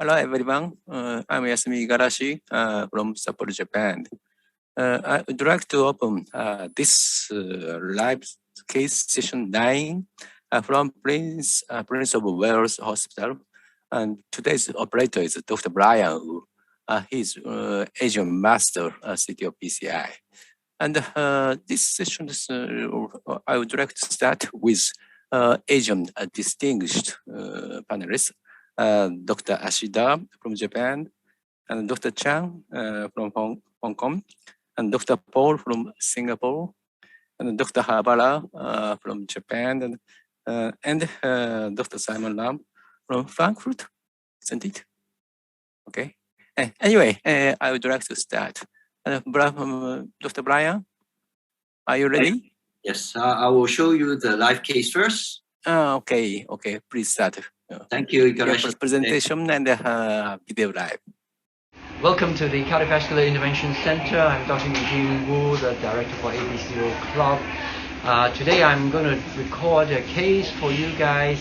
Hello everyone, I'm Yasumi Igarashi from Sapporo, Japan. I would like to open this live case session 9 from Prince of Wales Hospital. And today's operator is Dr. Brian, who he's Asian Master CTO PCI. And this session is, I would like to start with Asian distinguished panelists. Dr. Ashida from Japan, and Dr. Chang from Hong Kong, and Dr. Paul from Singapore, and Dr. Habara from Japan, and Dr. Simon Lam from Frankfurt, isn't it? Okay. Anyway, I would like to start. Dr. Brian, are you ready? Yes, I will show you the live case first. Okay, please start. Thank you, Your presentation and video live. Welcome to the Cardiovascular Intervention Center. I'm Dr. Eugene Wu, the director for ABC Club. Today I'm going to record a case for you guys.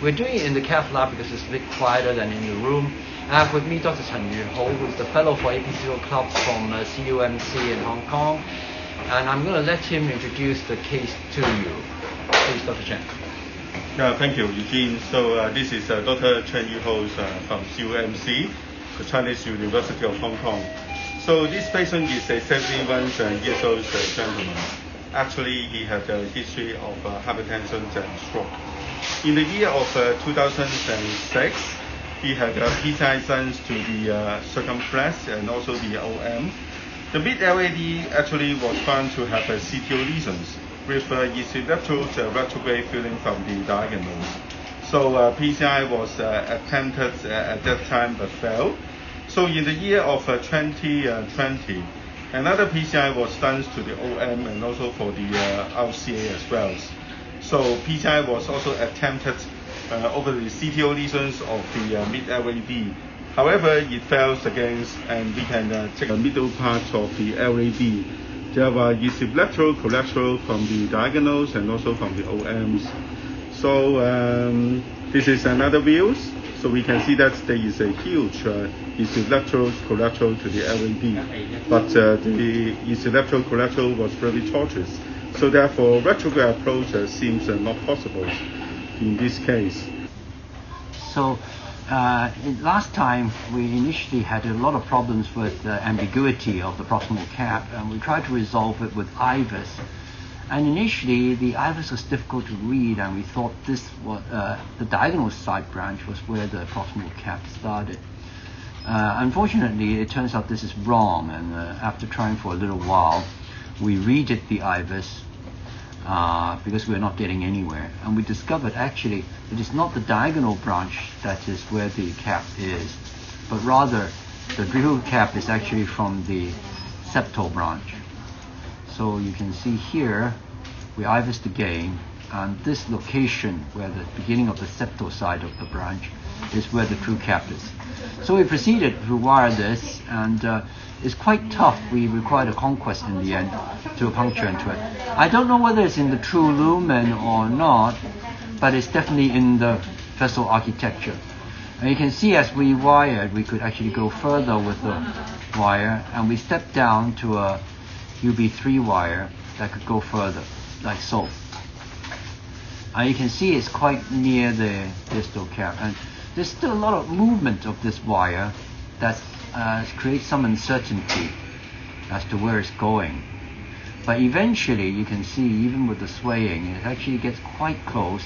We're doing it in the cath lab because it's a bit quieter than in the room. I have with me Dr. Chen Yuho, who's the fellow for ABC Club from CUMC in Hong Kong. And I'm going to let him introduce the case to you. Please, Dr. Chen. Thank you, Eugene. So this is Dr. Chen Yuho from CUMC, the Chinese University of Hong Kong. So this patient is a 71 years old gentleman. Actually, he had a history of hypertension and stroke. In the year of 2006, he had PCI sense to the circumflex and also the OM. The mid-LAD actually was found to have CTO lesions with epileptic retrograde filling from the diagonals. So PCI was attempted at that time but failed. So in the year of 2020, another PCI was done to the OM and also for the RCA as well. So PCI was also attempted over the CTO lesions of the mid-LAD. However, it fails against, and we can take the middle part of the LAD. There were epileptic collateral from the diagonals and also from the OMs. So this is another view. So we can see that there is a huge epileptic collateral to the LAD, but the epileptic collateral was very tortuous. So therefore, retrograde approach seems not possible in this case. So last time we initially had a lot of problems with the ambiguity of the proximal cap, and we tried to resolve it with IVUS. And initially the IVUS was difficult to read, and we thought this was the diagonal side branch was where the proximal cap started. Unfortunately, it turns out this is wrong, and after trying for a little while, we redid the IVUS because we're not getting anywhere. And we discovered actually it is not the diagonal branch that is where the cap is, but rather the drill cap is actually from the septal branch. So you can see here, we IVUSed again, and this location where the beginning of the septal side of the branch is where the true cap is. So we proceeded to wire this, and it's quite tough. We required a conquest in the end to puncture into it. I don't know whether it's in the true lumen or not, but it's definitely in the vessel architecture. And you can see as we wired, we could actually go further with the wire, and we stepped down to a UB3 wire that could go further, like so. And you can see it's quite near the distal cap, and there's still a lot of movement of this wire that creates some uncertainty as to where it's going. But eventually you can see, even with the swaying, it actually gets quite close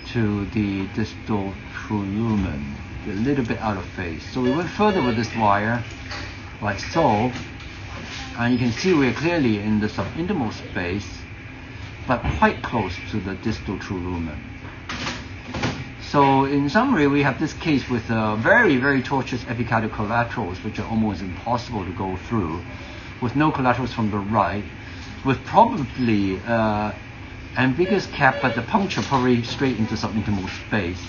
to the distal true lumen, a little bit out of phase. So we went further with this wire, like so, and you can see we're clearly in the subintimal space, but quite close to the distal true lumen. So in summary, we have this case with very, very tortuous epicardial collaterals, which are almost impossible to go through, with no collaterals from the right, with probably ambiguous cap, but the puncture probably straight into subintimal space.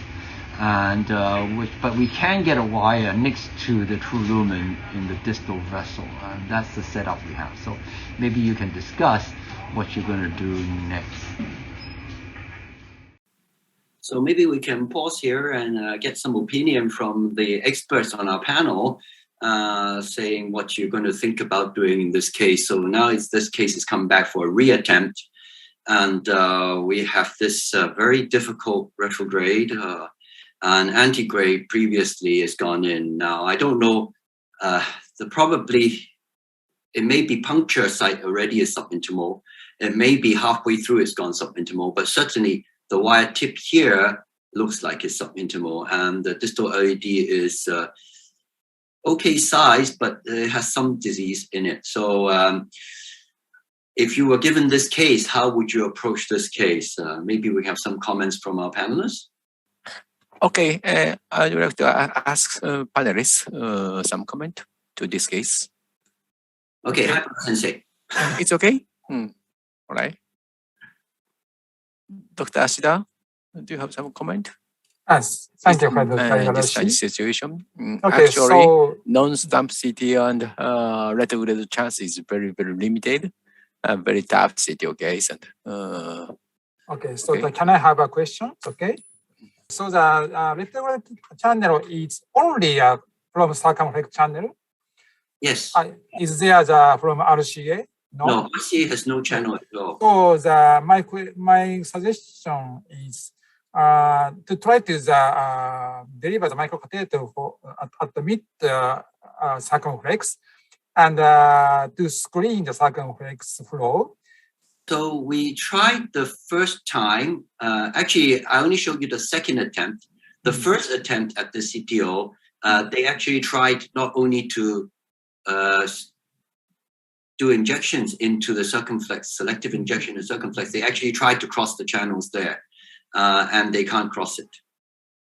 And but we can get a wire next to the true lumen in the distal vessel, and that's the setup we have. So maybe you can discuss what you're going to do next. So maybe we can pause here and get some opinion from the experts on our panel, saying what you're going to think about doing in this case. So now this case is coming back for a reattempt, and we have this very difficult retrograde. An antigrade previously has gone in. Now I don't know. It may be puncture site already is subintimal. It may be halfway through it's gone subintimal, but certainly the wire tip here looks like it's subintimal, and the distal LED is okay size, but it has some disease in it. So if you were given this case, how would you approach this case? Maybe we have some comments from our panelists. Okay, I would like to ask panelists some comment to this case. Okay, Sensei. It's okay? All right. Dr. Ashida, do you have some comment? Yes, thank you for the In this kind of situation, Okay, actually, so non-stump CTO and retrograde chance is very, very limited. Very tough CTO case. And, okay, so okay. can I have a question? Okay, so the retrograde channel is only from circumflex channel. Yes. Is there from RCA? No, RCA has no channel at all. So my suggestion is to try to deliver the microcatheter at the mid circumflex and to screen the circumflex flow. So we tried the first time. Actually, I only showed you the second attempt. The first attempt at the CTO, they actually tried not only to do injections into the circumflex, selective injection in circumflex. They actually tried to cross the channels there, and they can't cross it.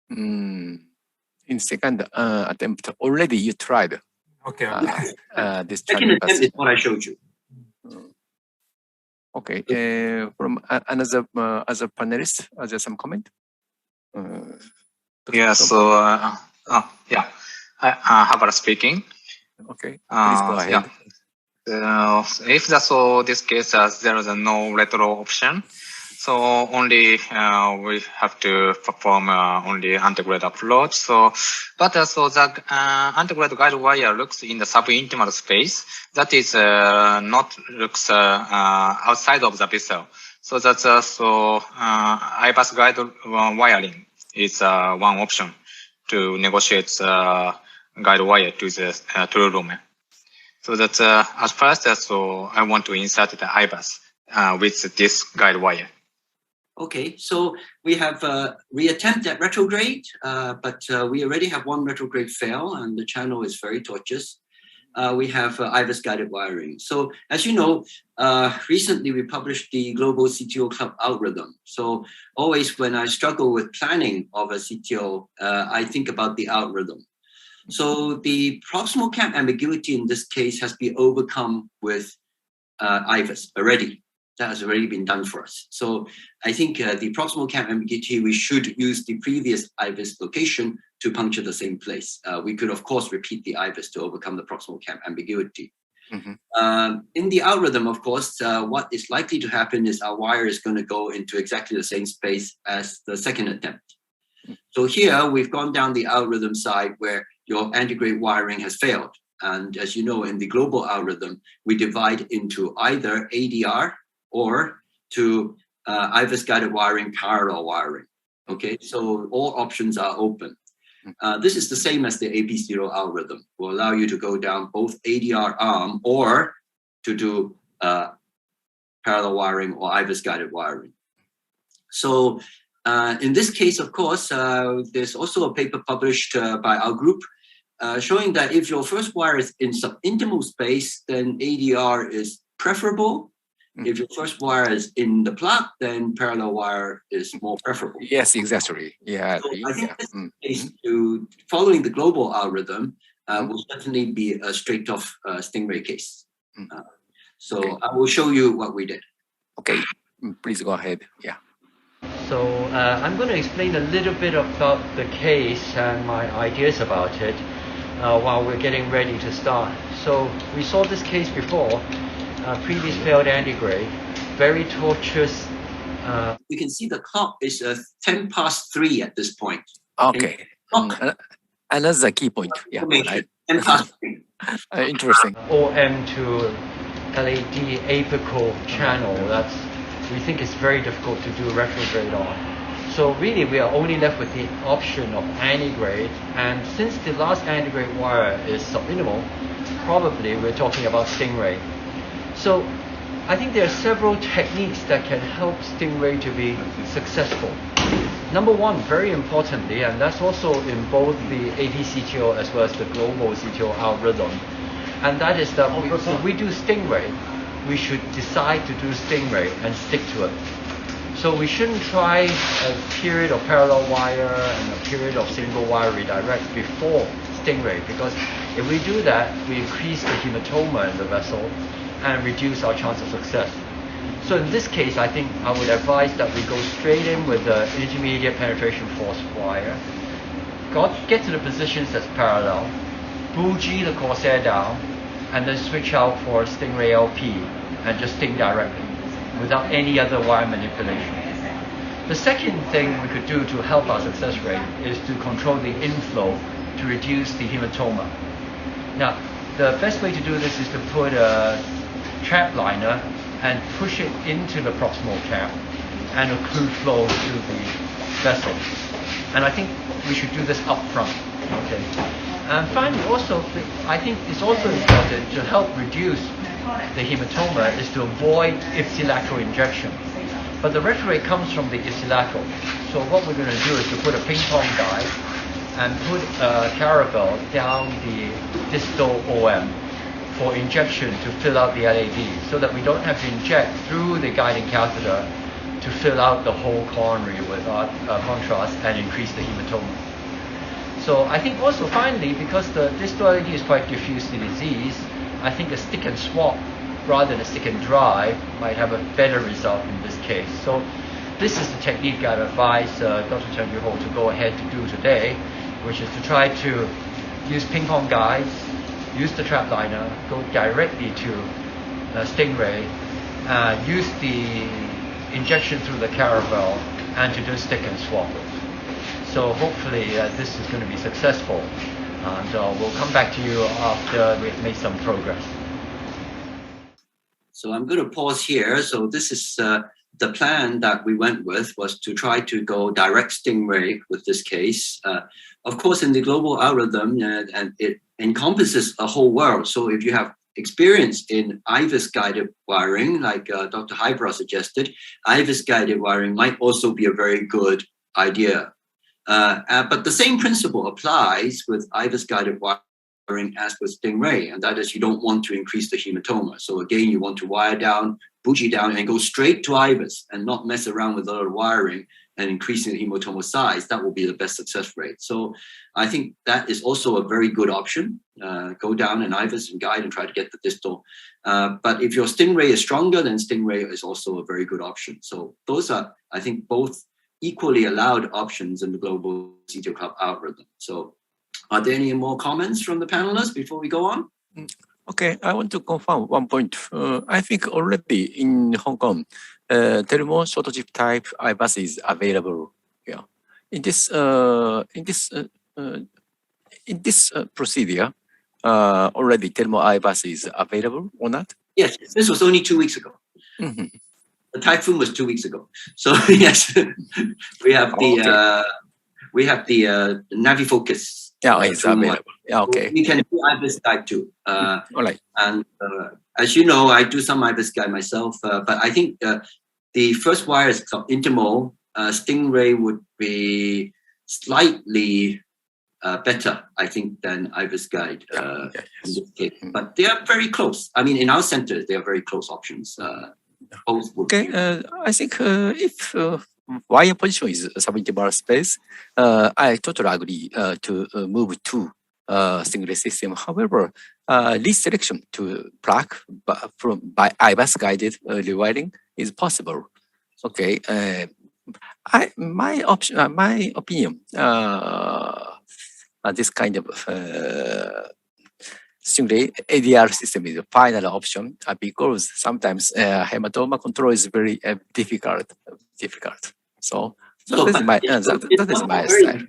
In second attempt, already you tried. Okay. This Second attempt is what I showed you. Okay. From another other panelist, are there some comment? Yeah. So yeah, Habara speaking. Okay. Please go ahead. Yeah. If this case there is no retro option, so only we have to perform only antegrade approach. So, but so the antegrade guide wire looks in the subintimal space. That is not looks outside of the vessel. So that's IBUS guide wiring is one option to negotiate guide wire to the true lumen. So that's at first, so I want to insert the IBUS with this guide wire. Okay, so we have reattempt at retrograde, but we already have one retrograde fail, and the channel is very tortuous. We have IBUS guided wiring. So as you know, recently we published the Global CTO Club algorithm. So always when I struggle with planning of a CTO, I think about the algorithm. So the proximal cap ambiguity in this case has been overcome with IBUS already. That has already been done for us. So I think the proximal cap ambiguity, we should use the previous IBUS location to puncture the same place. We could, of course, repeat the IBUS to overcome the proximal cap ambiguity. In the algorithm, of course, what is likely to happen is our wire is going to go into exactly the same space as the second attempt. So here we've gone down the algorithm side where your antegrade wiring has failed. And as you know, in the global algorithm, we divide into either ADR or to IBUS guided wiring, parallel wiring. Okay, so all options are open. This is the same as the AP0 algorithm. Will allow you to go down both ADR arm or to do parallel wiring or IBUS guided wiring. So in this case, of course, there's also a paper published by our group showing that if your first wire is in subintimal space, then ADR is preferable. If your first wire is in the plug, then parallel wire is more preferable. Yes, exactly. Yeah. So I think this case to following the global algorithm will certainly be a straight off Stingray case. So okay. I will show you what we did. Okay, please go ahead. Yeah. So I'm going to explain a little bit about the case and my ideas about it while we're getting ready to start. So we saw this case before. Previous failed antegrade, very tortuous You can see the clock is 10 past 3 at this point. Okay. Clock And that's the key point. Yeah, information, right. 10 past 3. Interesting. OM to LED apical channel, we think it's very difficult to do retrograde on. So really we are only left with the option of antigrade, and since the last antigrade wire is subminimal, probably we're talking about Stingray. So I think there are several techniques that can help Stingray to be successful. Number one, very importantly, and that's also in both the AP-CTO as well as the global CTO algorithm, and that is that if we do Stingray, we should decide to do Stingray and stick to it. So we shouldn't try a period of parallel wire and a period of single wire redirect before Stingray, because if we do that, we increase the hematoma in the vessel and reduce our chance of success. So in this case, I think I would advise that we go straight in with the intermediate penetration force wire, get to the positions that's parallel, bougie the corsair down, and then switch out for Stingray LP and just sting directly without any other wire manipulation. The second thing we could do to help our success rate is to control the inflow to reduce the hematoma. Now, the best way to do this is to put a trap liner and push it into the proximal cap and occlude flow to the vessel. And I think we should do this up front. Okay. And finally, also, I think it's also important to help reduce the hematoma is to avoid ipsilateral injection. But the retrograde comes from the ipsilateral. So what we're going to do is to put a ping pong guide and put a caravel down the distal OM for injection to fill out the LAD, so that we don't have to inject through the guiding catheter to fill out the whole coronary with contrast and increase the hematoma. So I think also finally, because the distal LAD is quite diffuse disease, I think a stick and swap rather than a stick and drive might have a better result in this case. So this is the technique I'd advise Dr. Chen Yuho to go ahead to do today, which is to try to use ping pong guides, use the trap liner, go directly to Stingray, use the injection through the caravel, and to do stick and swap it. So hopefully this is going to be successful, and we'll come back to you after we've made some progress. So I'm going to pause here. So this is the plan that we went with, was to try to go direct Stingray with this case. Of course, in the global algorithm, and it encompasses a whole world. So if you have experience in IVUS guided wiring, like Dr. Hybra suggested, IVUS guided wiring might also be a very good idea. But the same principle applies with IVUS guided wiring as with Stingray, and that is you don't want to increase the hematoma. So again, you want to wire down, bougie down, and go straight to IVUS and not mess around with other wiring and increasing the hematoma size. That will be the best success rate. So I think that is also a very good option. Go down in IVUS and guide and try to get the distal. But if your Stingray is stronger, then Stingray is also a very good option. So those are, I think, both equally allowed options in the global CTO Club algorithm. So are there any more comments from the panelists before we go on? Okay, I want to confirm one point. I think already in Hong Kong, thermo short chip type IVUS is available. Yeah, in this procedure, already thermo IVUS is available or not? Yes, this was only 2 weeks ago. Mm-hmm. The typhoon was 2 weeks ago. So yes, we have the Navifocus. Yeah, it's available. Yeah, okay. We can do IVUS guide too. All right. And as you know, I do some IVUS guide myself, but I think the first wire is intimal. Stingray would be slightly better, I think, than IVUS guide in this case. But they are very close. I mean, in our center, they are very close options. Both would be. I think if wire position is subinterval space, I totally agree to move to Stingray system. However, reselection to plaque by IVUS guided rewiring is possible. Okay, my opinion, this kind of stingray ADR system is the final option because sometimes hematoma control is very difficult. So that is my that is my style.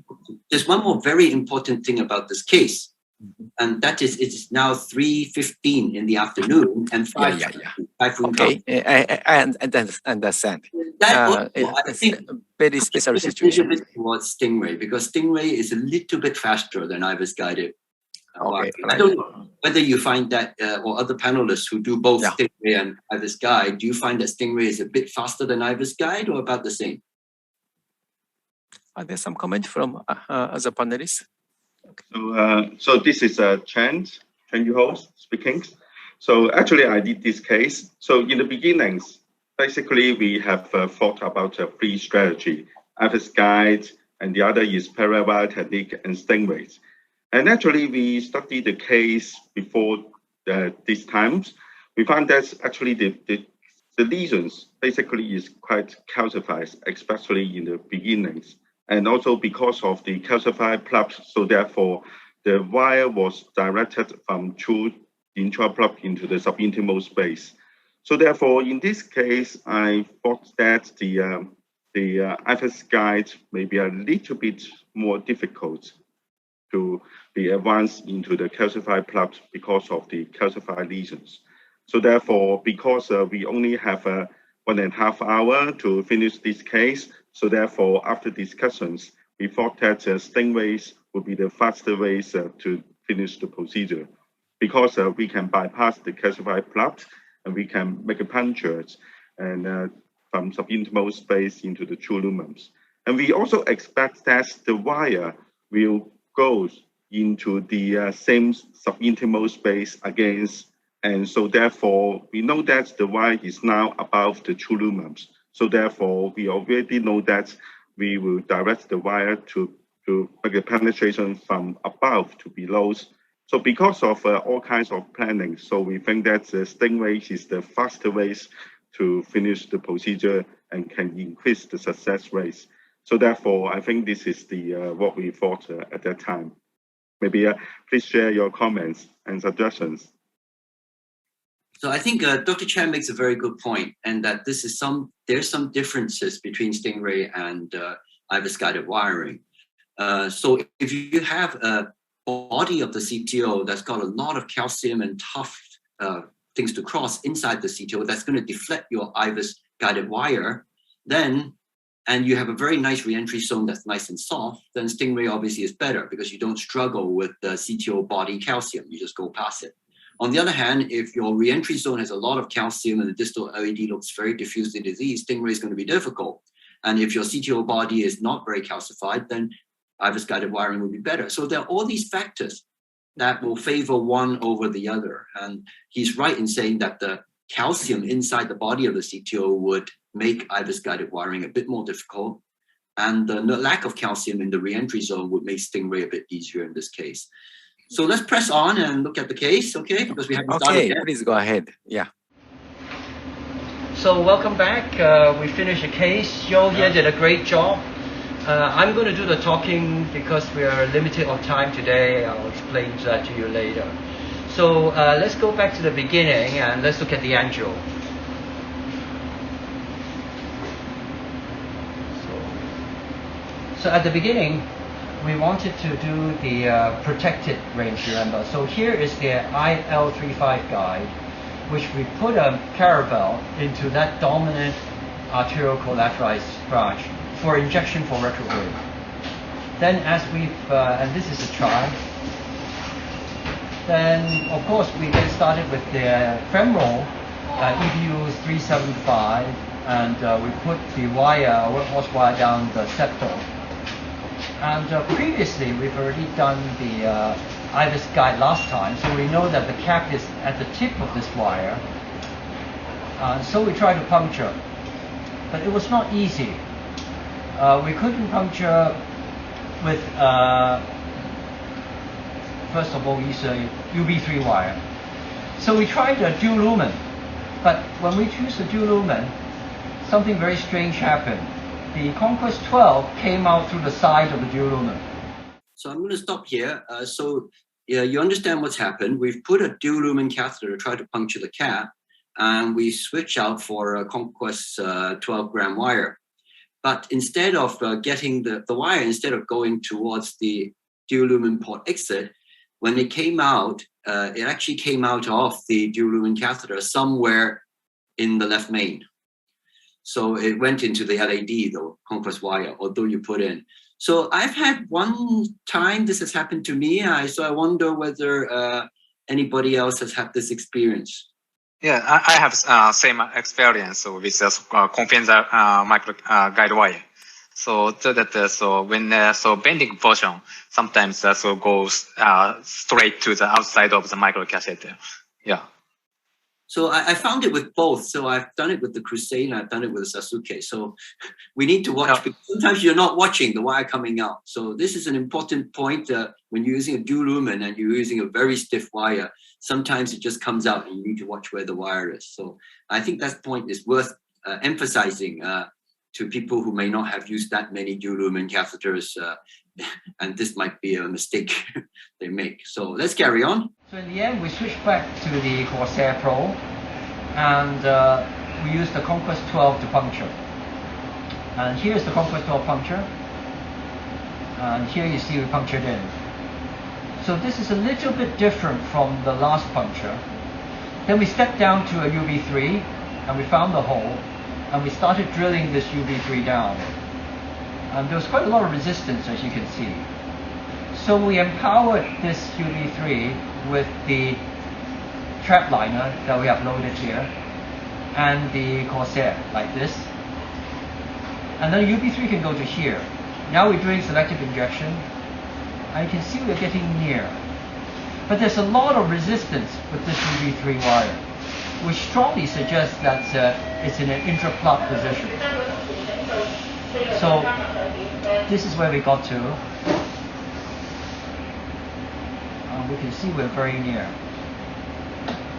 There's one more very important thing about this case, and that is it's now 3:15 in the afternoon and 5. Okay, I understand. I think a very special situation. Towards Stingray, because Stingray is a little bit faster than IVUS guided. Okay, I don't know whether you find that, or other panelists who do both Stingray and IVUS guide, do you find that Stingray is a bit faster than IVUS guide or about the same? Are there some comment from other panelists? Okay. So this is Chen Yuho speaking. So actually, I did this case. So in the beginnings, basically we have thought about a free strategy, IVUS guide, and the other is parallel wire technique and Stingrays. And actually, we studied the case before these times. We found that actually the lesions basically is quite calcified, especially in the beginnings. And also because of the calcified plugs, so therefore the wire was directed from true intraplug into the subintimal space. So therefore, in this case, I thought that the IVUS guide may be a little bit more difficult to be advanced into the calcified plugs because of the calcified lesions. So therefore, because we only have 1.5 hours to finish this case, so therefore, after discussions, we thought that Stingrays would be the faster ways to finish the procedure, because we can bypass the calcified plugs and we can make a punctures and from subintimal space into the true lumens. And we also expect that the wire will go into the same subintimal space again. And so therefore, we know that the wire is now above the true lumens. So therefore, we already know that we will direct the wire to make a penetration from above to below. So because of all kinds of planning, so we think that the Stingray is the faster ways to finish the procedure and can increase the success rates. So therefore, I think this is the what we thought at that time. Maybe please share your comments and suggestions. So I think Dr. Chan makes a very good point, and that this is there's some differences between Stingray and IVUS guided wiring. So if you have a body of the CTO that's got a lot of calcium and tough things to cross inside the CTO, that's going to deflect your IVUS guided wire, and you have a very nice reentry zone that's nice and soft, then Stingray obviously is better because you don't struggle with the CTO body calcium. You just go past it. On the other hand, if your reentry zone has a lot of calcium and the distal LED looks very diffusely diseased, Stingray is going to be difficult. And if your CTO body is not very calcified, then IVUS guided wiring will be better. So there are all these factors that will favor one over the other. And he's right in saying that the calcium inside the body of the CTO would make IVUS guided wiring a bit more difficult. And the lack of calcium in the reentry zone would make Stingray a bit easier in this case. So let's press on and look at the case, okay? Because we haven't started yet. Please go ahead. Yeah. So welcome back. We finished the case. Joe here did a great job. I'm going to do the talking because we are limited on time today. I'll explain that to you later. So let's go back to the beginning and let's look at the angio. So at the beginning, we wanted to do the protected range, remember. So here is the IL35 guide, which we put a caravel into that dominant arterial collateralized branch for injection for retrograde. Then as we've, and this is a chart, then of course we get started with the femoral EBU 375, and we put the wire, workhorse wire down the septum. And previously, we've already done the IVUS guide last time, so we know that the cap is at the tip of this wire. So we tried to puncture, but it was not easy. We couldn't puncture with, first of all, use a UB3 wire. So we tried a dual lumen, but when we choose a dual lumen, something very strange happened. The Conquest 12 came out through the side of the dual lumen. So I'm going to stop here. So yeah, you understand what's happened. We've put a dual lumen catheter to try to puncture the cap, and we switch out for a Conquest 12-gram wire. But instead of getting the wire, instead of going towards the dual lumen port exit, when it came out, it actually came out of the dual lumen catheter somewhere in the left main. So it went into the LAD, the Conquest wire, although you put in. So I've had one time this has happened to me. So I wonder whether anybody else has had this experience. Yeah, I have same experience with confidenza micro guide wire. So so when so bending portion sometimes so goes straight to the outside of the micro catheter. Yeah. So I found it with both. So I've done it with the Crusade and I've done it with the Sasuke. So we need to watch, because sometimes you're not watching the wire coming out. So this is an important point when you're using a dual lumen and you're using a very stiff wire, sometimes it just comes out and you need to watch where the wire is. So I think that point is worth emphasizing to people who may not have used that many dual lumen catheters, and this might be a mistake they make. So let's carry on. So in the end, we switched back to the Corsair Pro, and we used the Conquest 12 to puncture. And here's the Conquest 12 puncture, and here you see we punctured in. So this is a little bit different from the last puncture. Then we stepped down to a UB3, and we found the hole, and we started drilling this UB3 down. And there was quite a lot of resistance, as you can see. So we empowered this UB3 with the trap liner that we have loaded here and the Corsair, like this. And then UB3 can go to here. Now we're doing selective injection, and you can see we're getting near. But there's a lot of resistance with this UB3 wire, which strongly suggests that it's in an intra-plug position. So this is where we got to. We can see we're very near.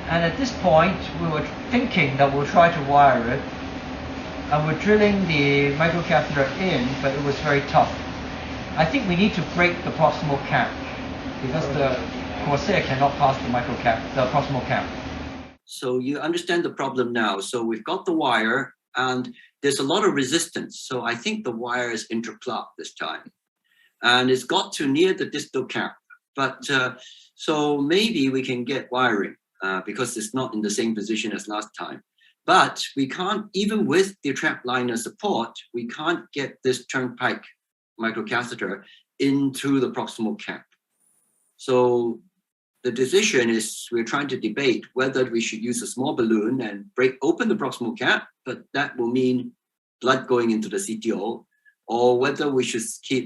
And at this point, we were thinking that we'll try to wire it. And we're drilling the microcatheter in, but it was very tough. I think we need to break the proximal cap, because the Corsair cannot pass the proximal cap. So you understand the problem now. So we've got the wire, and there's a lot of resistance. So I think the wire is intraplug this time. And it's got to near the distal cap. But so maybe we can get wiring because it's not in the same position as last time. But we can't, even with the trap liner support, we can't get this turnpike microcatheter in through the proximal cap. So the decision is we're trying to debate whether we should use a small balloon and break open the proximal cap, but that will mean blood going into the CTO, or whether we should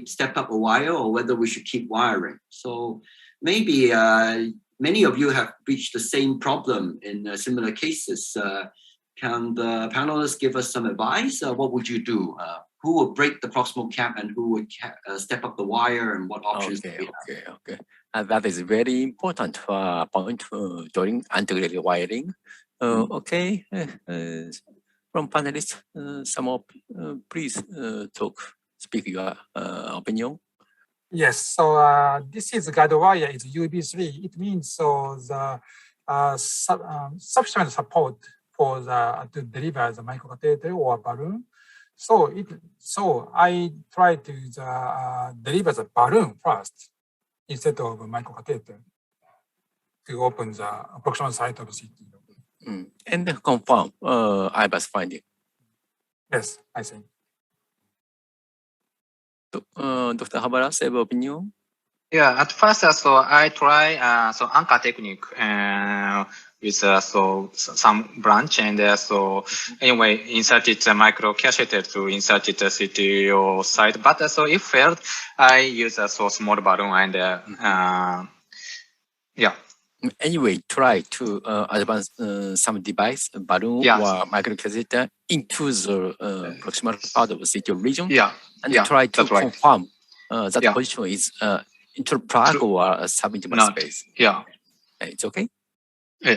step up a wire, or whether we should keep wiring. So maybe many of you have reached the same problem in similar cases. Can the panelists give us some advice? What would you do? Who would break the proximal cap and who would step up the wire, and what options do we have? Okay. That is very important point during integrated wiring. Okay, from panelists, some of please speak your opinion. Yes, so this is guide wire is UB3. It means so the sufficient support for to deliver the microcatheter or balloon. So I try to deliver the balloon first instead of microcatheter to open the proximal site of CT. And confirm IBAS finding. Yes, I think. Dr. Habara, same opinion? Yeah, at first, so I try anchor technique with so some branch, and so anyway inserted the microcatheter to insert the CTO side. But so if failed, I use a small balloon and yeah. Anyway, try to advance some device, balloon or microcatheter into the proximal part of the CTO region. Yeah. And try to confirm that position is interplug or subintimal space. Yeah. It's okay? Yeah,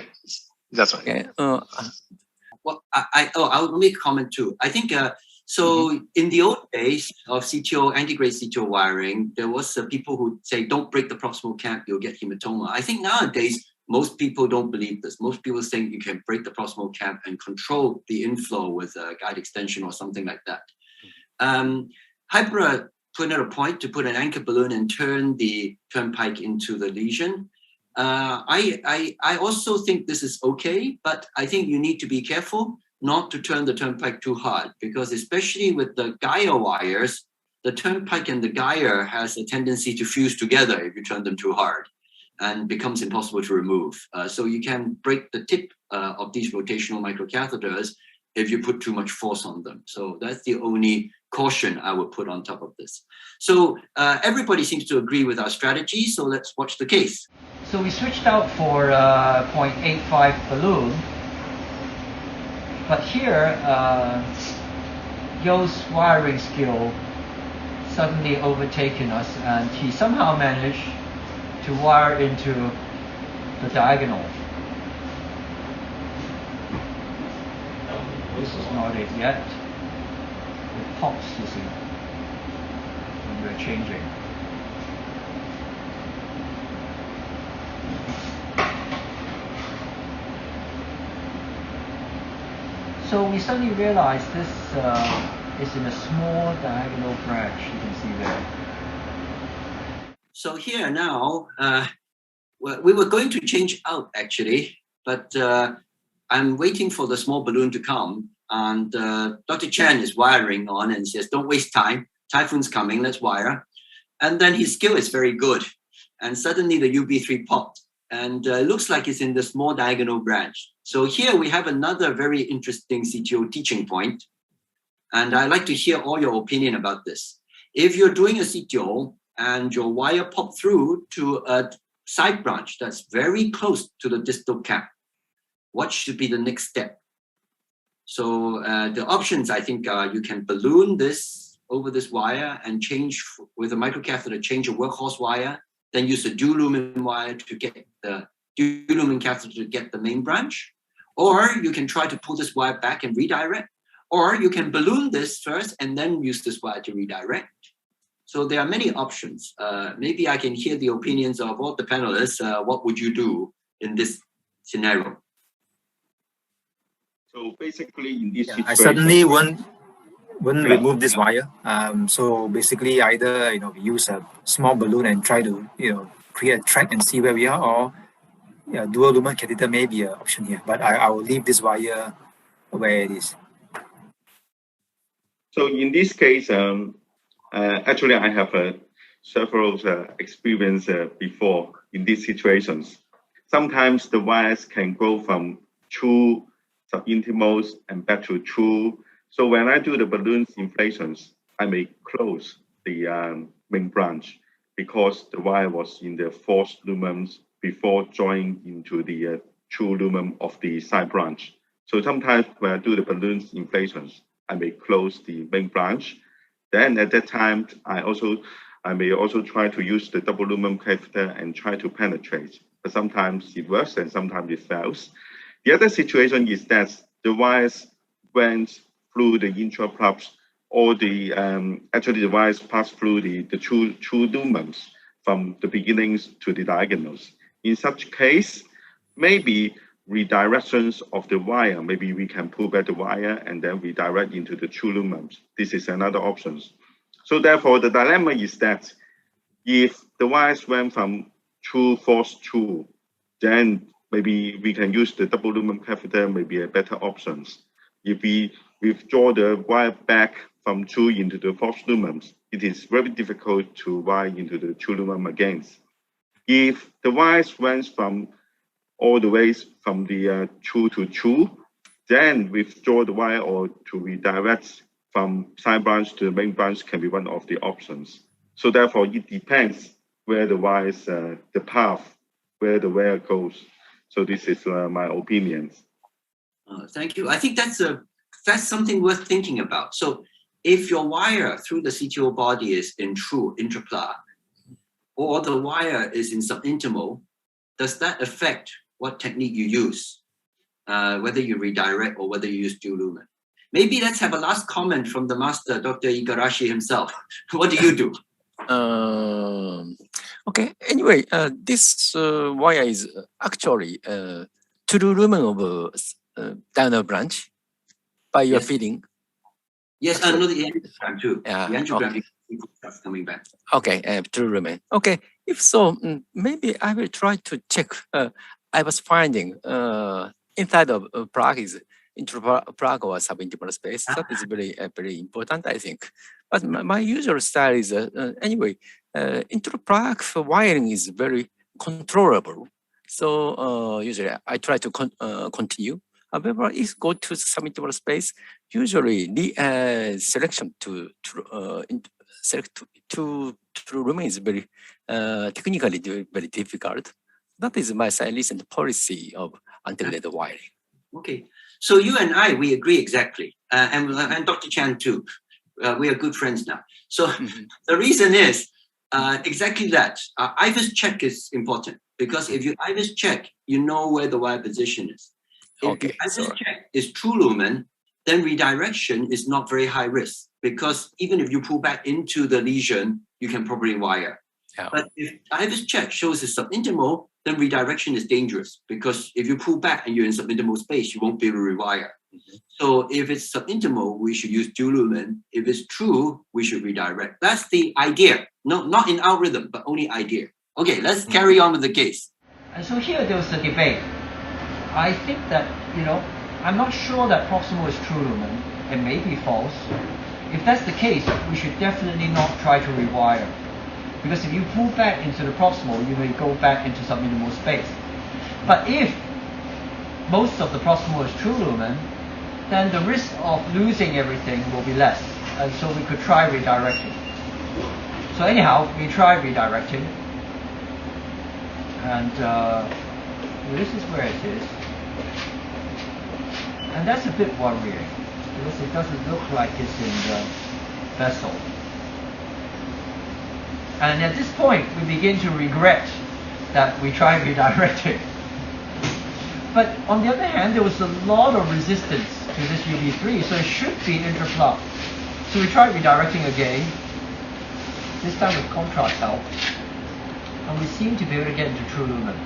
that's right. Okay. Well, I'll make a comment too. I think So in the old days of CTO, anti-grade CTO wiring, there was people who say, don't break the proximal cap, you'll get hematoma. I think nowadays, most people don't believe this. Most people think you can break the proximal cap and control the inflow with a guide extension or something like that. Hypera put out a point to put an anchor balloon and turn the turnpike into the lesion. I also think this is okay, but I think you need to be careful not to turn the turnpike too hard, because especially with the Gaia wires, the turnpike and the Gaia has a tendency to fuse together if you turn them too hard, and becomes impossible to remove. So you can break the tip of these rotational microcatheters if you put too much force on them. So that's the only caution I would put on top of this. So everybody seems to agree with our strategy, so let's watch the case. So we switched out for 0.85 balloon, but here Yo's wiring skill suddenly overtaken us, and he somehow managed to wire into the diagonal. This is not it yet. It pops, you see, when we're changing. So we suddenly realized this is in a small diagonal branch, you can see there. So here now, we were going to change out actually, but I'm waiting for the small balloon to come, and Dr. Chen is wiring on and says, don't waste time, typhoon's coming, let's wire. And then his skill is very good. And suddenly the UB3 popped, and it looks like it's in the small diagonal branch. So here we have another very interesting CTO teaching point. And I'd like to hear all your opinion about this. If you're doing a CTO and your wire popped through to a side branch that's very close to the distal cap, what should be the next step? So the options, I think, are you can balloon this over this wire and change with a microcatheter, change a workhorse wire, then use a dual lumen wire to get the dual lumen catheter to get the main branch. Or you can try to pull this wire back and redirect. Or you can balloon this first and then use this wire to redirect. So there are many options. Maybe I can hear the opinions of all the panelists. What would you do in this scenario? So basically, in this situation, I certainly won't remove this wire. So basically, either we use a small balloon and try to create a track and see where we are, or dual lumen catheter may be an option here. But I will leave this wire where it is. So in this case, actually, I have several experience before in these situations. Sometimes the wires can go from true subintimals and back to true. So when I do the balloon inflations, I may close the main branch because the wire was in the false lumens before joining into the true lumen of the side branch. So sometimes when I do the balloon inflations, I may close the main branch. Then at that time, I may also try to use the double lumen catheter and try to penetrate. But sometimes it works and sometimes it fails. The other situation is that the wires went through the intraplubs, or actually the wires pass through the true lumens from the beginnings to the diagonals. In such case, maybe redirections of the wire, maybe we can pull back the wire and then redirect into the true lumens. This is another option. So therefore, the dilemma is that if the wires went from true, false, true, then maybe we can use the double lumen catheter, maybe a better option. If we withdraw the wire back from true into the false lumens, it is very difficult to wire into the true lumen again. If the wires went from all the way from the true to true, then withdraw the wire or to redirect from side branch to the main branch can be one of the options. So therefore, it depends where the wires, the path, where the wire goes. So this is my opinion. Thank you. I think that's something worth thinking about. So if your wire through the CTO body is in true intraplar, or the wire is in subintimal, does that affect what technique you use, whether you redirect or whether you use dual lumen? Maybe let's have a last comment from the master, Dr. Igarashi himself. What do you do? Okay. Anyway, this wire is actually true lumen of diagonal branch by your Yes. feeling. Yes, I know the angiogram too. Yeah, The angiogram okay. is coming back. Okay, true lumen. Okay, if so, maybe I will try to check. I was finding inside of plaque is intraplaque or subintimal space. That is very very important, I think. But my usual style is anyway. Intraplaque wiring is very controllable. So usually I try to continue. However, if go to subintimal space, usually the selection to select to lumen is very technically very difficult. That is my recent policy of anti-lead wiring. Okay, so you and I, we agree exactly, and Dr. Chan too. We are good friends now. So the reason is exactly that. IVUS check is important because if you IVUS check, you know where the wire position is. If Okay, IVUS check is true lumen, then redirection is not very high risk because even if you pull back into the lesion, you can probably wire. Yeah. But if IVUS check shows it's subintimal, then redirection is dangerous because if you pull back and you're in subintimal space, you won't be able to rewire. So if it's subintimal, we should use dual lumen. If it's true, we should redirect. That's the idea. No, not in algorithm, but only idea. Okay, let's carry on with the case. And so here there was a debate. I think that, I'm not sure that proximal is true lumen. It may be false. If that's the case, we should definitely not try to rewire. Because if you pull back into the proximal, you may go back into subminimal space. But if most of the proximal is true lumen, then the risk of losing everything will be less. And so we could try redirecting. So anyhow, we tried redirecting. And this is where it is. And that's a bit worrying, because it doesn't look like it's in the vessel. And at this point, we begin to regret that we tried redirecting. But on the other hand, there was a lot of resistance to this UB3, so it should be intraplaque. So we tried redirecting again, this time with contrast help, and we seem to be able to get into true lumen.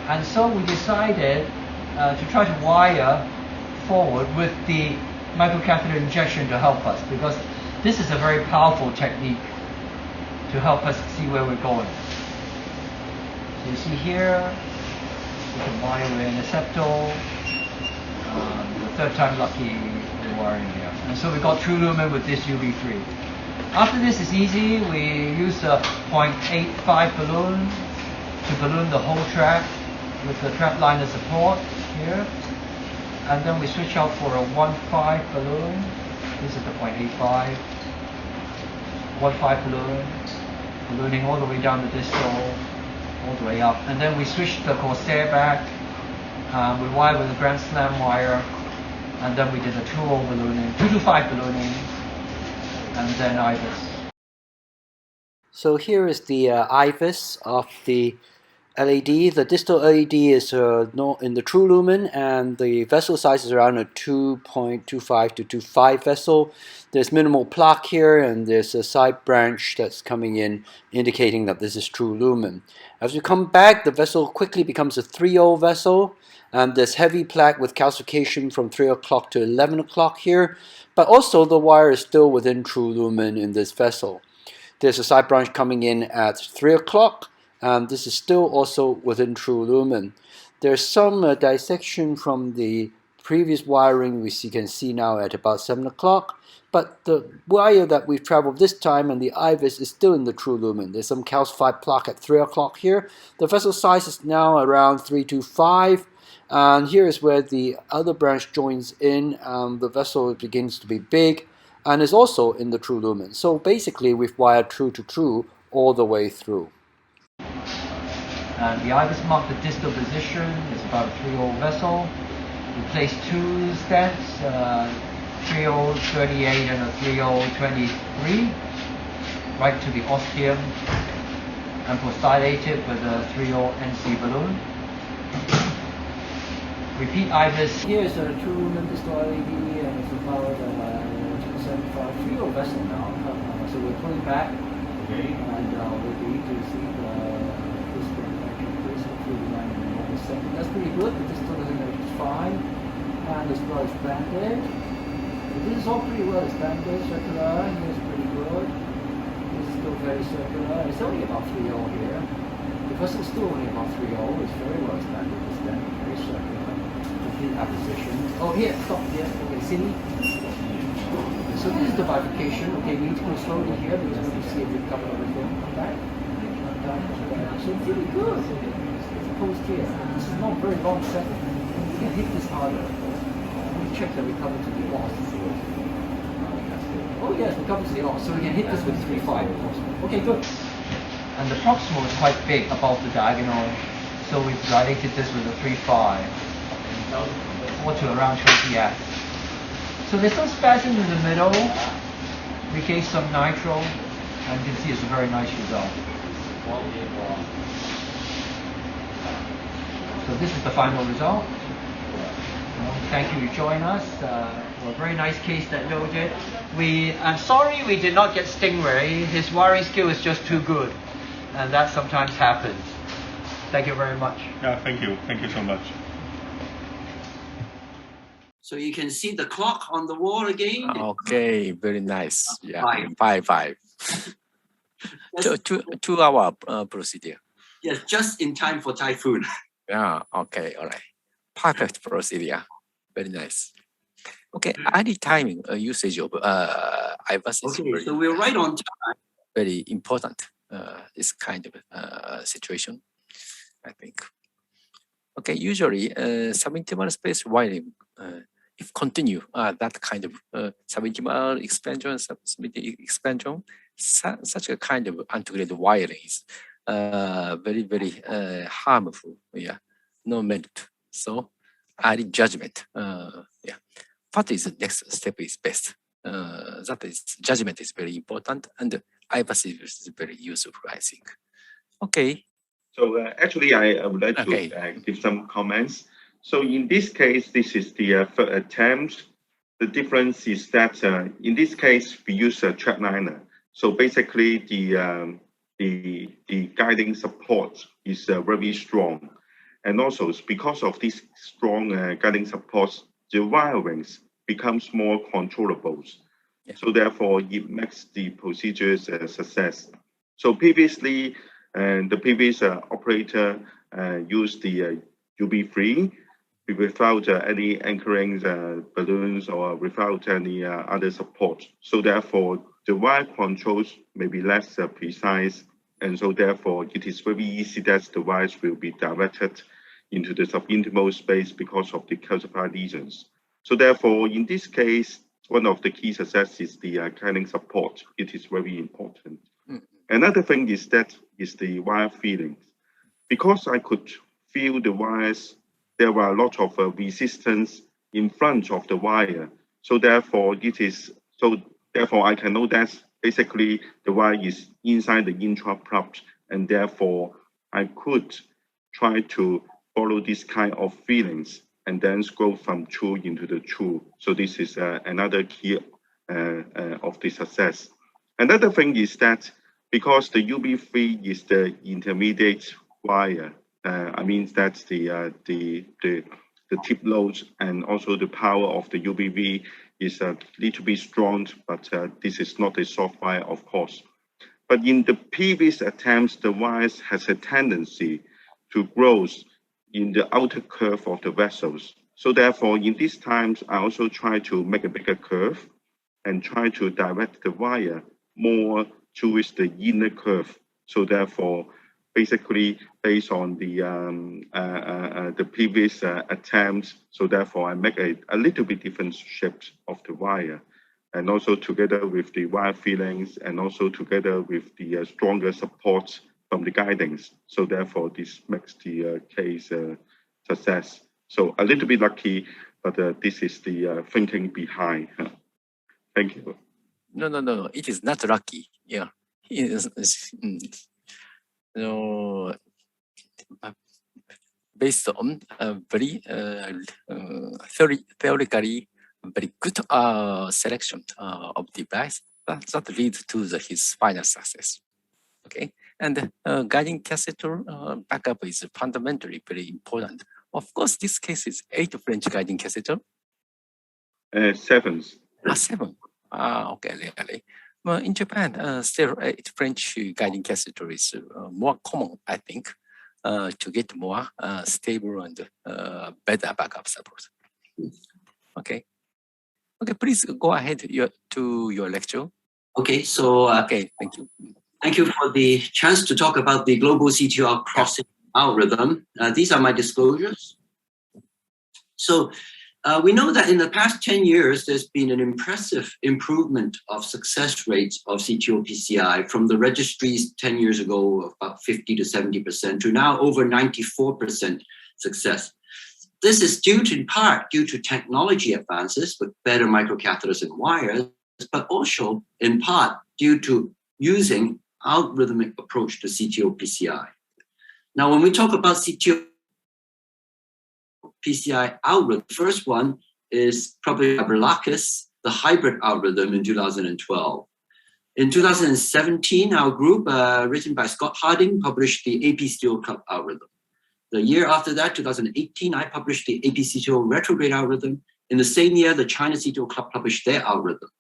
And so we decided to try to wire forward with the microcatheter injection to help us, because this is a very powerful technique to help us see where we're going. So you see here, we can wire we're in the septal. The third time lucky we're wiring here. And so we got true lumen with this UB3. After this is easy, we use a 0.85 balloon to balloon the whole track with the trap liner support here. And then we switch out for a 1.5 balloon. This is the 0.85. 1.5 balloon, ballooning all the way down the distal, all the way up. And then we switch the Corsair back. We wire with a Grand Slam wire. And then we did a 2.0 ballooning, 2.25 ballooning, and then IVUS. So here is the IVUS of the LED. The distal LED is not in the true lumen, and the vessel size is around a 2.25 to 2.5 vessel. There's minimal plaque here, and there's a side branch that's coming in, indicating that this is true lumen. As we come back, the vessel quickly becomes a 3.0 vessel, and there's heavy plaque with calcification from 3 o'clock to 11 o'clock here, but also the wire is still within true lumen in this vessel. There's a side branch coming in at 3 o'clock. This is still also within true lumen. There's some dissection from the previous wiring we can see now at about 7 o'clock, but the wire that we've traveled this time and the IVUS is still in the true lumen. There's some calcified plaque at 3 o'clock here. The vessel size is now around 325, and here is where the other branch joins in. The vessel begins to be big and is also in the true lumen. So basically we've wired true to true all the way through. And the IVUS marked the distal position. It's about a 3.0 vessel. We placed two stents, 3.0 38 and a 3.0 23, right to the ostium, and postulated with a 3.0 NC balloon. Repeat IVUS. Here is a true limb distal LED, and it's about 275 3-year vessel now. So we're pulling back, and we're going to see this taking place hopefully in a second. That's pretty good. The distal is fine, and it's well expanded. This is all pretty well expanded, circular. Here's pretty good. This is still very circular. It's only about 3.0 here. Because it's still only about 3.0, it's very well expanded. It's then very circular. Complete apposition. Oh, here, stop here. Okay, see? So this is the bifurcation. Okay, we need to go slowly here because we need to see if we cover everything. Come back. Come back. So pretty good. It's post here. This is not very long second. We can hit this harder. Let me check that we cover to the os. Oh yes, we cover to the os. So we can hit this with 3.5. Okay, good. And the proximal is quite big above the diagonal, so we've dilated this with a 3.5 or to around 20 f. So there's some spasm in the middle. We gave some nitro, and you can see it's a very nice result. So this is the final result. Thank you for joining us. A very nice case that noted. I'm sorry we did not get Stingray. His wiring skill is just too good. And that sometimes happens. Thank you very much. Yeah, thank you. Thank you so much. So you can see the clock on the wall again. Okay, very nice. Yeah, 5. Yes. 2 hour procedure. Yes, just in time for typhoon. Yeah, okay, all right. Perfect procedure. Very nice. Okay, early timing usage of IVUS is Okay, so we're right on time. very important. This kind of situation, I think. Okay, usually subintimal space wiring, if continue that kind of subintimal expansion, expansion, such a kind of antegrade wiring is very, very harmful. Yeah, no merit. So early judgment. Yeah, what is the next step is best. That is judgment is very important, and IVUS is very useful, I think. Okay. So actually, I would like to give some comments. So in this case, this is the third attempt. The difference is that in this case, we use a trackliner. So basically, the guiding support is very strong. And also, because of this strong guiding support, the wirings becomes more controllable. Yeah. So therefore, it makes the procedures a success. So previously, the previous operator used the UB3 without any anchoring balloons or without any other support. So therefore, the wire controls may be less precise, and so therefore, it is very easy that the wires will be directed into the subintimal space because of the calcified lesions. So therefore, in this case, one of the key success is the guiding support. It is very important. Another thing is the wire feelings. Because I could feel the wires, there were a lot of resistance in front of the wire. So therefore, I can know that basically the wire is inside the intra-prop, and therefore I could try to follow this kind of feelings and then go from true into the true. So this is another key of the success. Another thing is that because the UB3 is the intermediate wire, I mean that's the tip load and also the power of the UBV is a little bit strong, but this is not a soft wire, of course. But in the previous attempts, the wires has a tendency to grow in the outer curve of the vessels. So therefore, in these times, I also try to make a bigger curve and try to direct the wire more towards the inner curve. So therefore, basically based on the previous attempts, so therefore I make a little bit different shapes of the wire, and also together with the wire feelings, and also together with the stronger support from the guidings. So therefore, this makes the case success. So a little bit lucky, but this is the thinking behind. Thank you. No. It is not lucky. Yeah. No. based on a very theoretically very good selection of device that leads to his final success. Okay, and guiding catheter backup is fundamentally very important. Of course, this case is 8 French guiding catheter. 7. 7. Okay, really. Well, in Japan, still 8 French guiding catheter is more common, I think, to get more stable and better backup support. Okay. Okay, please go ahead to your lecture. Okay, so okay, thank you. Thank you for the chance to talk about the global CTR crossing algorithm. These are my disclosures. So we know that in the past 10 years, there's been an impressive improvement of success rates of CTO PCI from the registries 10 years ago of about 50 to 70% to now over 94% success. This is due to, in part, due to technology advances with better microcatheters and wires, but also in part due to using algorithmic approach to CTO PCI. Now, when we talk about CTO PCI algorithm, first one is probably Berlakis, the hybrid algorithm in 2012. In 2017, our group, written by Scott Harding, published the AP-CTO Club algorithm. The year after that, 2018, I published the AP-CTO retrograde algorithm. In the same year, the China CTO Club published their algorithm.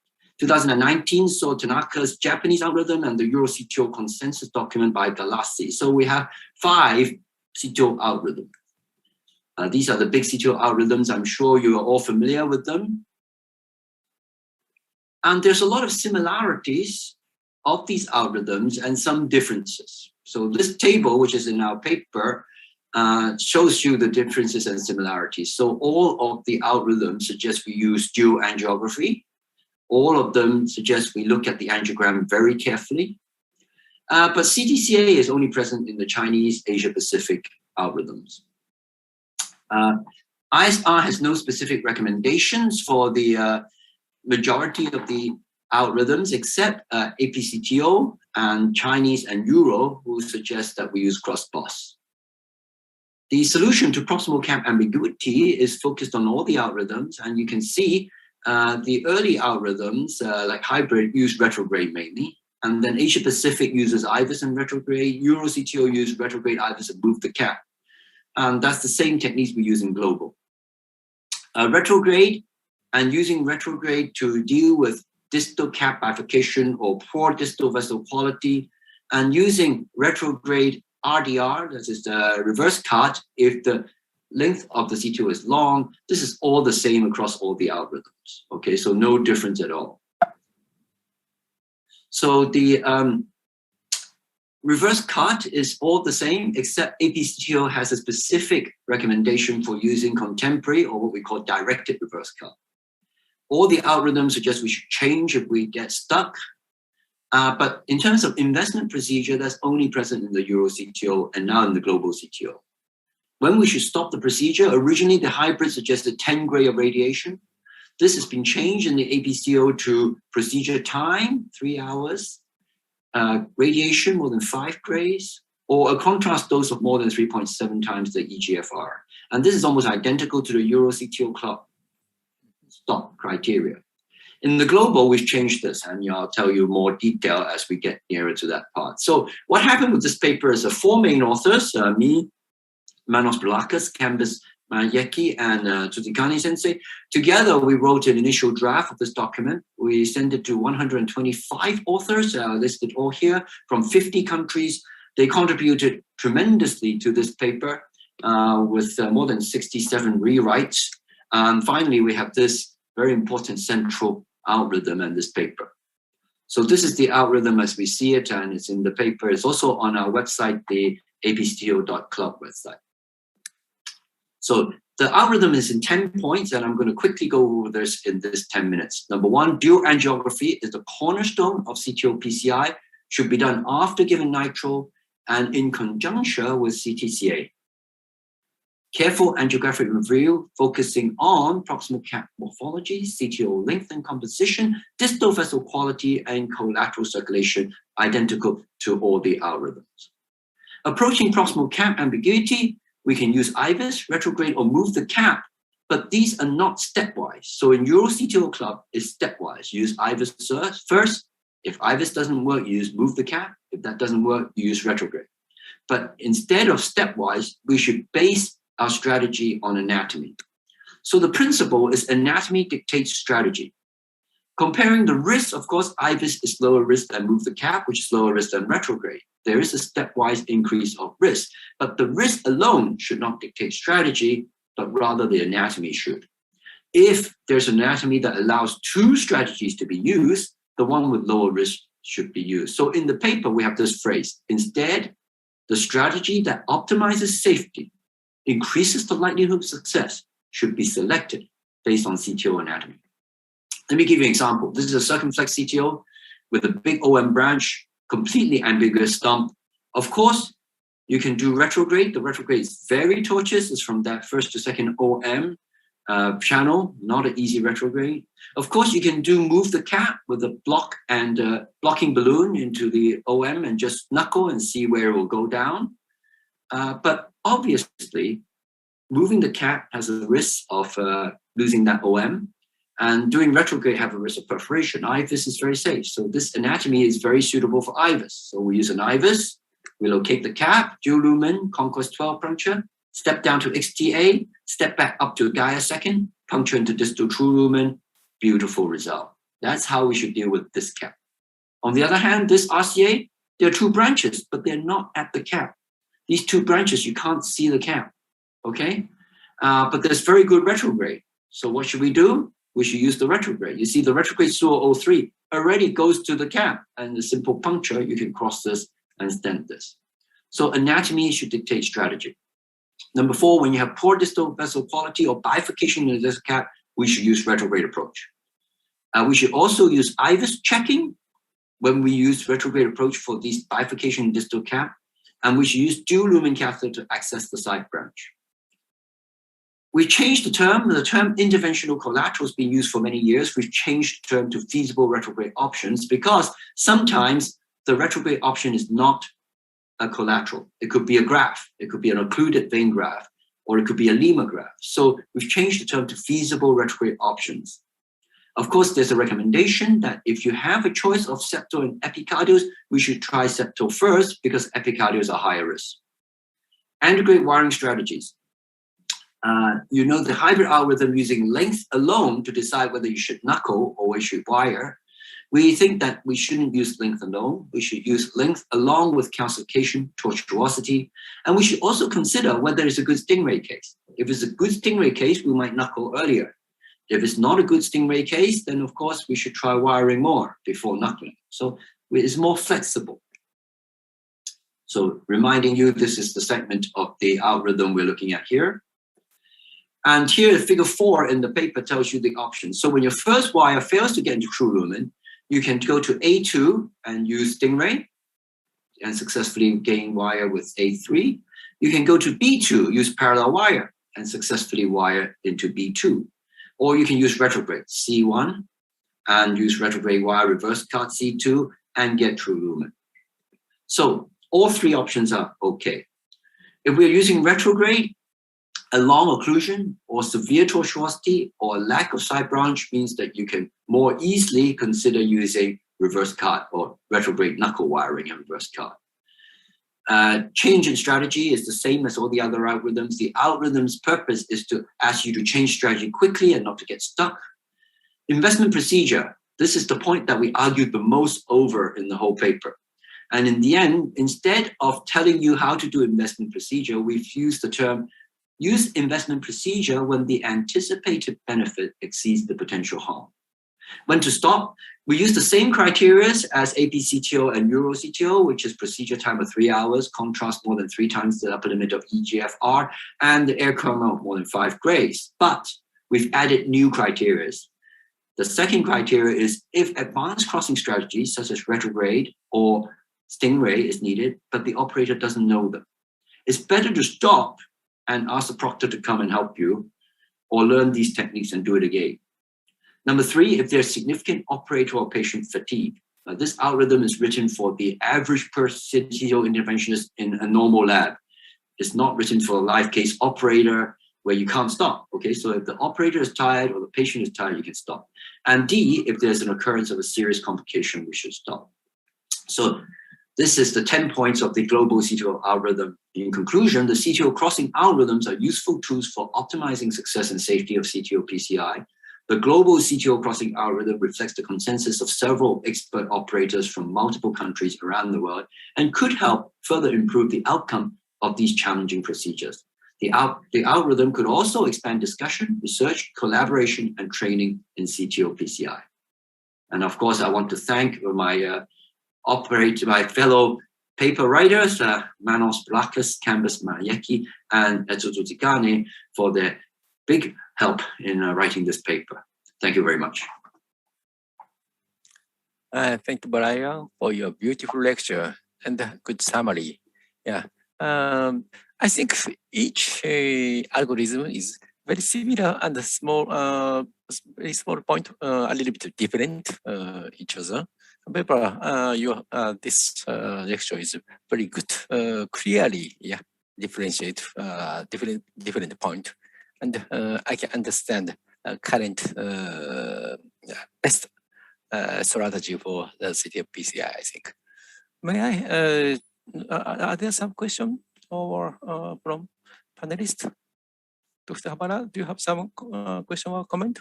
2019 saw Tanaka's Japanese algorithm and the EuroCTO consensus document by Galassi. So we have 5 CTO algorithms. These are the big CTO algorithms. I'm sure you are all familiar with them. And there's a lot of similarities of these algorithms and some differences. So this table, which is in our paper, shows you the differences and similarities. So all of the algorithms suggest we use dual angiography. All of them suggest we look at the angiogram very carefully. But CTCA is only present in the Chinese Asia-Pacific algorithms. ISR has no specific recommendations for the majority of the algorithms except AP-CTO and Chinese and Euro, who suggest that we use cross-boss. The solution to proximal cap ambiguity is focused on all the algorithms, and you can see the early algorithms, like hybrid, use retrograde mainly, and then Asia-Pacific uses IVUS and retrograde, EuroCTO use retrograde, IVUS, and move the cap. And that's the same techniques we use in global. Retrograde, and using retrograde to deal with distal cap bifurcation or poor distal vessel quality, and using retrograde RDR, that is the reverse cut, if the length of the CTO is long. This is all the same across all the algorithms. Okay, so no difference at all. So the reverse cut is all the same, except AP-CTO has a specific recommendation for using contemporary or what we call directed reverse cut. All the algorithms suggest we should change if we get stuck. But in terms of investment procedure, that's only present in the EuroCTO and now in the global CTO. When we should stop the procedure, originally the hybrid suggested 10 gray of radiation. This has been changed in the AP-CTO to procedure time, 3 hours, radiation more than 5 grays, or a contrast dose of more than 3.7 times the EGFR. And this is almost identical to the EuroCTO Club stop criteria. In the global, we've changed this, and I'll tell you more detail as we get nearer to that part. So what happened with this paper is 4 main authors, me, Manos Berlakis, Kambis Mayeki, and Tsutikani Sensei. Together, we wrote an initial draft of this document. We sent it to 125 authors, listed all here, from 50 countries. They contributed tremendously to this paper with more than 67 rewrites. And finally, we have this very important central algorithm in this paper. So this is the algorithm as we see it, and it's in the paper. It's also on our website, the apcto.club website. So the algorithm is in 10 points, and I'm going to quickly go over this in this 10 minutes. Number 1, dual angiography is the cornerstone of CTO PCI, should be done after giving nitro and in conjunction with CTCA. Careful angiographic review focusing on proximal cap morphology, CTO length and composition, distal vessel quality, and collateral circulation, identical to all the algorithms. Approaching proximal cap ambiguity, we can use IVUS, retrograde, or move the cap, but these are not stepwise. So in EuroCTO Club, it's stepwise. Use IVUS first. If IVUS doesn't work, you use move the cap. If that doesn't work, you use retrograde. But instead of stepwise, we should base our strategy on anatomy. So the principle is anatomy dictates strategy. Comparing the risk, of course, IVUS is lower risk than move the cap, which is lower risk than retrograde. There is a stepwise increase of risk, but the risk alone should not dictate strategy, but rather the anatomy should. If there's anatomy that allows two strategies to be used, the one with lower risk should be used. So in the paper, we have this phrase: instead, the strategy that optimizes safety, increases the likelihood of success, should be selected based on CTO anatomy. Let me give you an example. This is a circumflex CTO with a big OM branch, completely ambiguous stump. Of course, you can do retrograde. The retrograde is very tortuous. It's from that first to second OM channel, not an easy retrograde. Of course, you can do move the cap with a block and blocking balloon into the OM and just knuckle and see where it will go down. But obviously, moving the cap has a risk of losing that OM. And doing retrograde have a risk of perforation. IVUS is very safe. So this anatomy is very suitable for IVUS. So we use an IVUS, we locate the cap, dual lumen, Conquest 12 puncture, step down to XTA, step back up to Gaia second, puncture into distal true lumen, beautiful result. That's how we should deal with this cap. On the other hand, this RCA, there are two branches, but they're not at the cap. These two branches, you can't see the cap, okay? But there's very good retrograde. So what should we do? We should use the retrograde. You see the retrograde SUO 03 already goes to the cap, and the simple puncture, you can cross this and stent this. So anatomy should dictate strategy. Number 4, when you have poor distal vessel quality or bifurcation in the distal cap, we should use retrograde approach. We should also use IVUS checking when we use retrograde approach for these bifurcation in distal cap, and we should use dual lumen catheter to access the side branch. We changed the term interventional collateral has been used for many years. We've changed the term to feasible retrograde options because sometimes the retrograde option is not a collateral. It could be a graft, it could be an occluded vein graft, or it could be a Lima graft. So we've changed the term to feasible retrograde options. Of course, there's a recommendation that if you have a choice of septal and epicardials, we should try septal first because epicardials are higher risk. Antegrade wiring strategies. You know the hybrid algorithm using length alone to decide whether you should knuckle or we should wire. We think that we shouldn't use length alone. We should use length along with calcification, tortuosity, and we should also consider whether it's a good stingray case. If it's a good stingray case, we might knuckle earlier. If it's not a good stingray case, then of course we should try wiring more before knuckling. So it's more flexible. So reminding you, this is the segment of the algorithm we're looking at here. And here, figure 4 in the paper tells you the options. So when your first wire fails to get into true lumen, you can go to A2 and use stingray and successfully gain wire with A3. You can go to B2, use parallel wire and successfully wire into B2. Or you can use retrograde, C1, and use retrograde wire, reverse cut C2, and get true lumen. So all 3 options are okay. If we're using retrograde, a long occlusion or severe tortuosity or lack of side branch means that you can more easily consider using reverse cut or retrograde knuckle wiring and reverse cut. Change in strategy is the same as all the other algorithms. The algorithm's purpose is to ask you to change strategy quickly and not to get stuck. Investment procedure. This is the point that we argued the most over in the whole paper. And in the end, instead of telling you how to do investment procedure, we've used the term use investment procedure when the anticipated benefit exceeds the potential harm. When to stop, we use the same criteria as APCTO and EuroCTO, which is procedure time of 3 hours, contrast more than 3 times the upper limit of EGFR, and the air current of more than 5 grays. But we've added new criteria. The second criteria is if advanced crossing strategies such as retrograde or stingray is needed, but the operator doesn't know them. It's better to stop and ask the proctor to come and help you, or learn these techniques and do it again. Number 3, if there's significant operator or patient fatigue. Now, this algorithm is written for the average CTO interventionist in a normal lab. is not written for a live case operator where you can't stop. Okay, so if the operator is tired or the patient is tired, you can stop. And D, if there's an occurrence of a serious complication, we should stop. So this is the 10 points of the global CTO algorithm. In conclusion, the CTO crossing algorithms are useful tools for optimizing success and safety of CTO PCI. The global CTO crossing algorithm reflects the consensus of several expert operators from multiple countries around the world and could help further improve the outcome of these challenging procedures. The algorithm could also expand discussion, research, collaboration, and training in CTO PCI. And of course, I want to thank my fellow paper writers, Manos Blakis, Canvas Mariecki, and Etsuto Tikane for their big help in writing this paper. Thank you very much. Thank you, Brian, for your beautiful lecture and good summary. Yeah, I think each algorithm is very similar and very small point, a little bit different each other. However, this lecture is very good, clearly, yeah, differentiate different point, and I can understand current best strategy for the city of PCI. I think. May I? Are there some questions or from panelists? Dr. Habara, do you have some question or comment?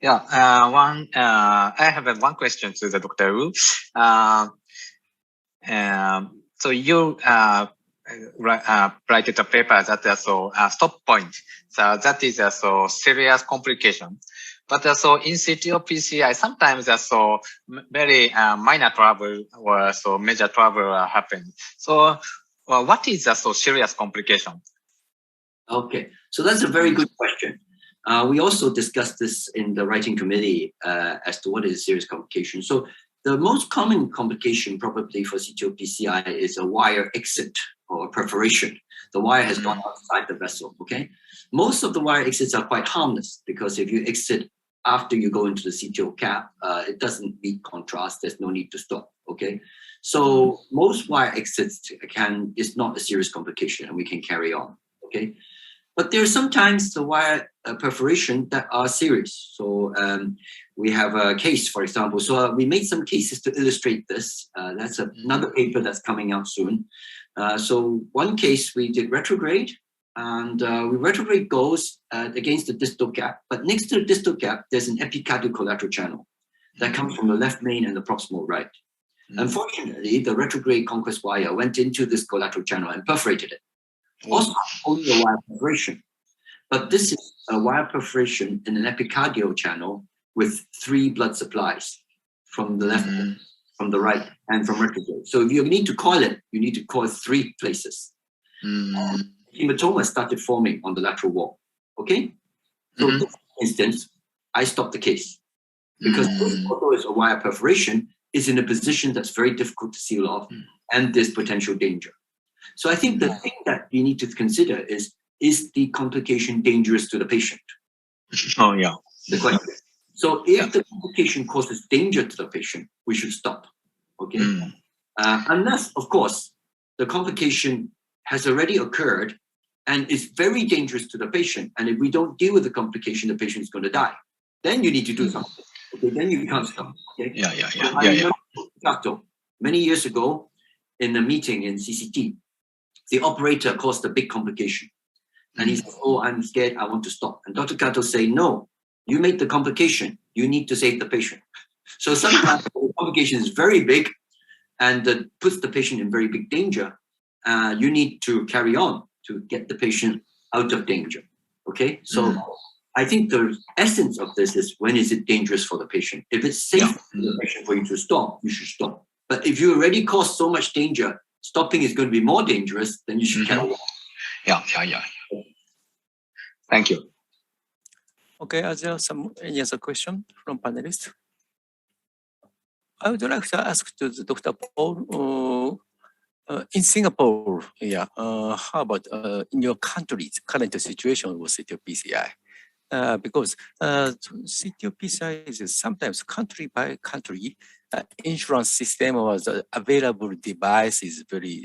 Yeah, I have one question to the Dr. Wu. So you write a paper that also stop point. So that is also serious complication. But also in CTO PCI, sometimes also very minor trouble or so major trouble happen. So what is also serious complication? Okay, so that's a very good question. We also discussed this in the writing committee as to what is serious complication. So the most common complication probably for CTO PCI is a wire exit or perforation. The wire has gone outside the vessel, okay? Most of the wire exits are quite harmless because if you exit after you go into the CTO cap, it doesn't meet contrast, there's no need to stop, okay? So most wire exits is not a serious complication and we can carry on, okay? But there are sometimes the wire perforation that are serious. So we have a case, for example. So we made some cases to illustrate this. That's another paper that's coming out soon. So one case we did retrograde, and we retrograde goes against the distal cap. But next to the distal cap, there's an epicardial collateral channel that comes from the left main and the proximal right. Unfortunately, the retrograde conquest wire went into this collateral channel and perforated it. Also, only a wire perforation. But this is a wire perforation in an epicardial channel with 3 blood supplies from the left, from the right, and from retrograde. So if you need to coil it, you need to coil 3 places. Hematoma started forming on the lateral wall. Okay? So in this instance, I stopped the case. Because although it's a wire perforation, is in a position that's very difficult to seal off, and there's potential danger. So I think the thing that we need to consider is the complication dangerous to the patient? Oh, yeah. The question. So if the complication causes danger to the patient, we should stop, okay? Unless, of course, the complication has already occurred and is very dangerous to the patient, and if we don't deal with the complication, the patient is going to die. Then you need to do something, okay? Then you can't stop, okay? Many years ago, in a meeting in CCT, the operator caused a big complication. And he said, oh, I'm scared, I want to stop. And Dr. Kato say, no, you made the complication. You need to save the patient. So sometimes the complication is very big and puts the patient in very big danger. You need to carry on to get the patient out of danger, okay? So I think the essence of this is when is it dangerous for the patient? If it's safe for the patient for you to stop, you should stop. But if you already caused so much danger, stopping is going to be more dangerous, then you should carry on. Yeah. Thank you. Okay, are there any other question from panelists? I would like to ask to Dr. Paul, in Singapore, how about in your country's current situation with CTO PCI? Because CTO PCI is sometimes country by country, insurance system or the available device is very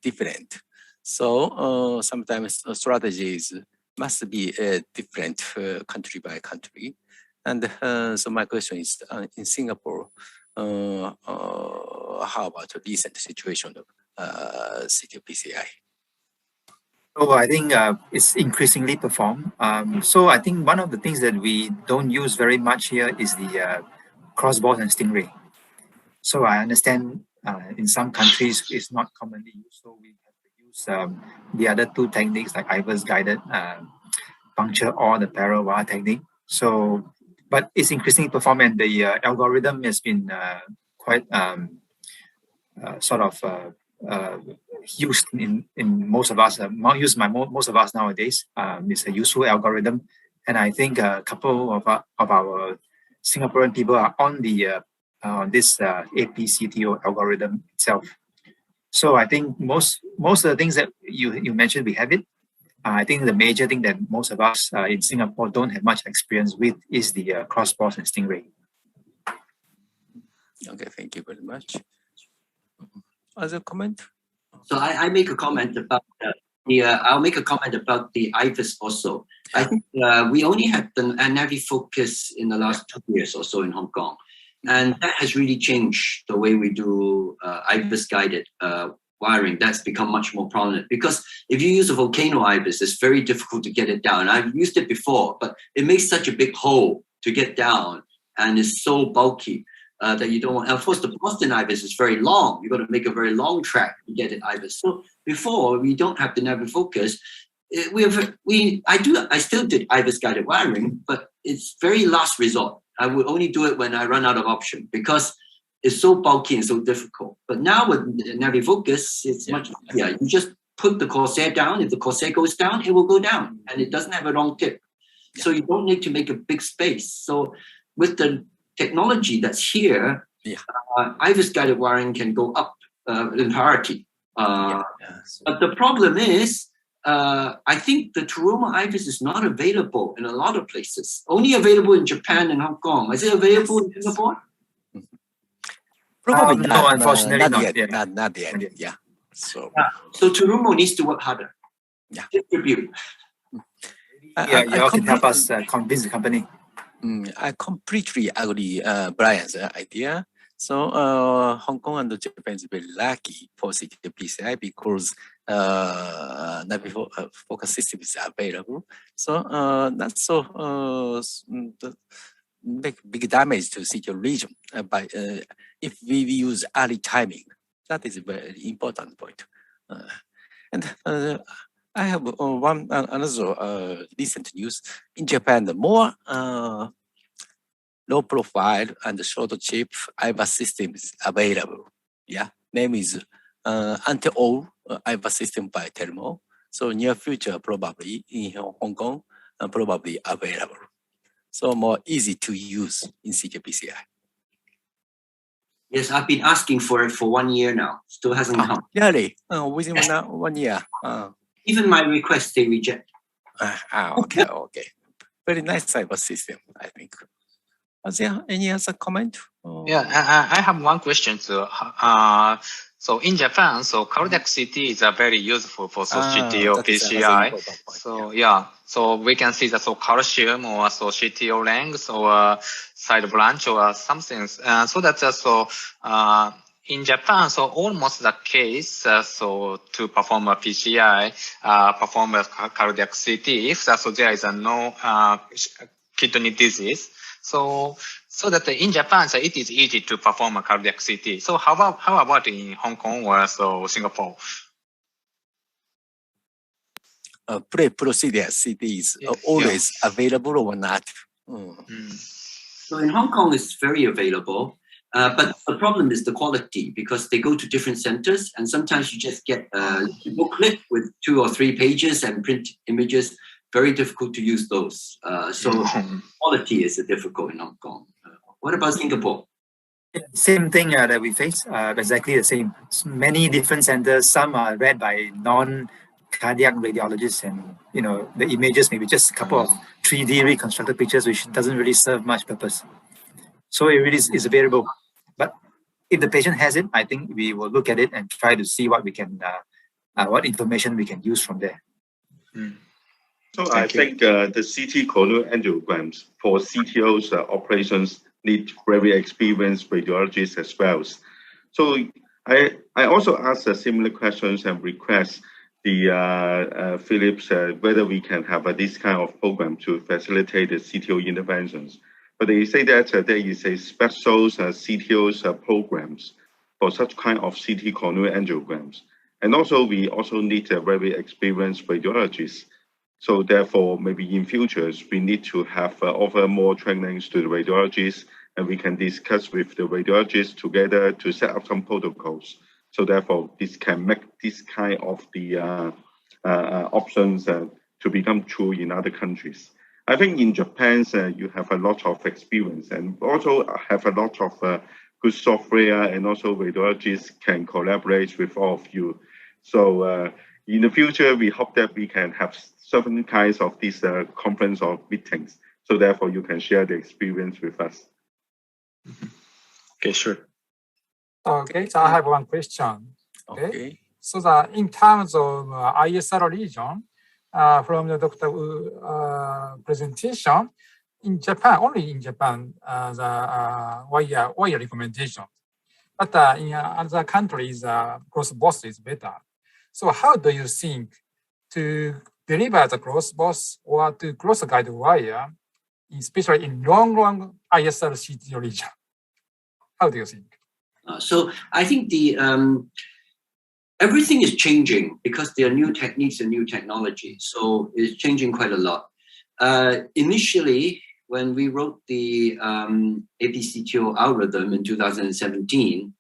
different. So sometimes strategies must be different country by country. And so my question is, in Singapore, how about the recent situation of CTPCI? So I think it's increasingly performed. So I think one of the things that we don't use very much here is the crossbow and stingray. So I understand in some countries it's not commonly used, so we have to use the other two techniques like Ivar's guided puncture or the parallel wire technique. So, but it's increasingly performed, and the algorithm has been quite used in most of us. Used by most of us nowadays. It's a useful algorithm, and I think a couple of our Singaporean people are on the on this APCTO algorithm itself. So I think most of the things that you mentioned, we have it. I think the major thing that most of us in Singapore don't have much experience with is the crossbow and stingray. Okay, thank you very much. Other comment? So I make a comment about I'll make a comment about the IVIS also. I think we only had the Navi focus in the last 2 years or so in Hong Kong. And that has really changed the way we do IVIS guided wiring. That's become much more prominent, because if you use a volcano IVIS, it's very difficult to get it down. I've used it before, but it makes such a big hole to get down, and it's so bulky that you don't want. And of course, the Boston IVIS is very long. You've got to make a very long track to get it IVIS. So before, we don't have the Navi focus. I still did IVIS guided wiring, but it's very last resort. I would only do it when I run out of option, because it's so bulky and so difficult. But now with Navi Focus, it's much easier. You just put the Corsair down. If the Corsair goes down, it will go down, and it doesn't have a long tip. So you don't need to make a big space. So with the technology that's here, IVIS guided wiring can go up in priority. But the problem is, I think the Terumo IVIS is not available in a lot of places. Only available in Japan and Hong Kong. Is it available in Singapore? Probably no, unfortunately not not yet. yet. Not yet. Yeah. So Terumo needs to work harder. Yeah. Distribute. You all can help us convince the company. I completely agree Brian's idea. So Hong Kong and Japan is very lucky for CTPCI, because Navi focus system is available. So not so make big damage to CT region by if we use early timing. That is a very important point. And I have another recent news in Japan. The more low profile and short chip IVA systems available. Yeah, name is anti-all IVA system by Telmo. So near future probably in Hong Kong probably available. So more easy to use in CTPCI. Yes, I've been asking for it for 1 year now. Still hasn't come. Really? Within 1 year. Even my request they reject. Okay. Very nice cyber system, I think. Is there any other comment? Yeah, I have one question. So in Japan, so cardiac CT is very useful for CTO PCI. So yeah, so we can see that calcium or CTO length or side branch or something. So that's also in Japan, so almost the case. So to perform a PCI, perform a cardiac CT, if there is no kidney disease. So that in Japan, so it is easy to perform a cardiac CT. So how about in Hong Kong or Singapore? Procedural CT is always available or not? So in Hong Kong, it's very available. But the problem is the quality, because they go to different centers, and sometimes you just get a booklet with 2 or 3 pages and print images. Very difficult to use those. So quality is difficult in Hong Kong. What about Singapore? Same thing that we face, exactly the same. Many different centers, some are read by non-cardiac radiologists, and the images maybe just a couple of 3D reconstructed pictures, which doesn't really serve much purpose. So it really is variable. But if the patient has it, I think we will look at it and try to see what we can what information we can use from there. So I think the CT corneal angiograms for CTO's operations need very experienced radiologists as well. So I also asked similar questions and request the Philips whether we can have this kind of program to facilitate the CTO interventions. But they say that there is a special CTO's programs for such kind of CT corneal angiograms. And also we also need a very experienced radiologists. So therefore, maybe in futures, we need to have offer more trainings to the radiologists, and we can discuss with the radiologists together to set up some protocols. So therefore, this can make this kind of the options to become true in other countries. I think in Japan, you have a lot of experience and also have a lot of good software, and also radiologists can collaborate with all of you. So in the future, we hope that we can have certain kinds of these conference or meetings. So therefore, you can share the experience with us. Okay, sure. Okay, so I have one question. Okay. So that in terms of ISR region, from the doctor presentation, in Japan, only in Japan, the wire recommendation. But in other countries, cross-boss is better. So how do you think to deliver the cross-boss or to cross-guide wire, especially in long ISR CT region? How do you think? So I think the everything is changing because there are new techniques and new technology. So it's changing quite a lot. Initially, when we wrote the APCTO algorithm in 2017,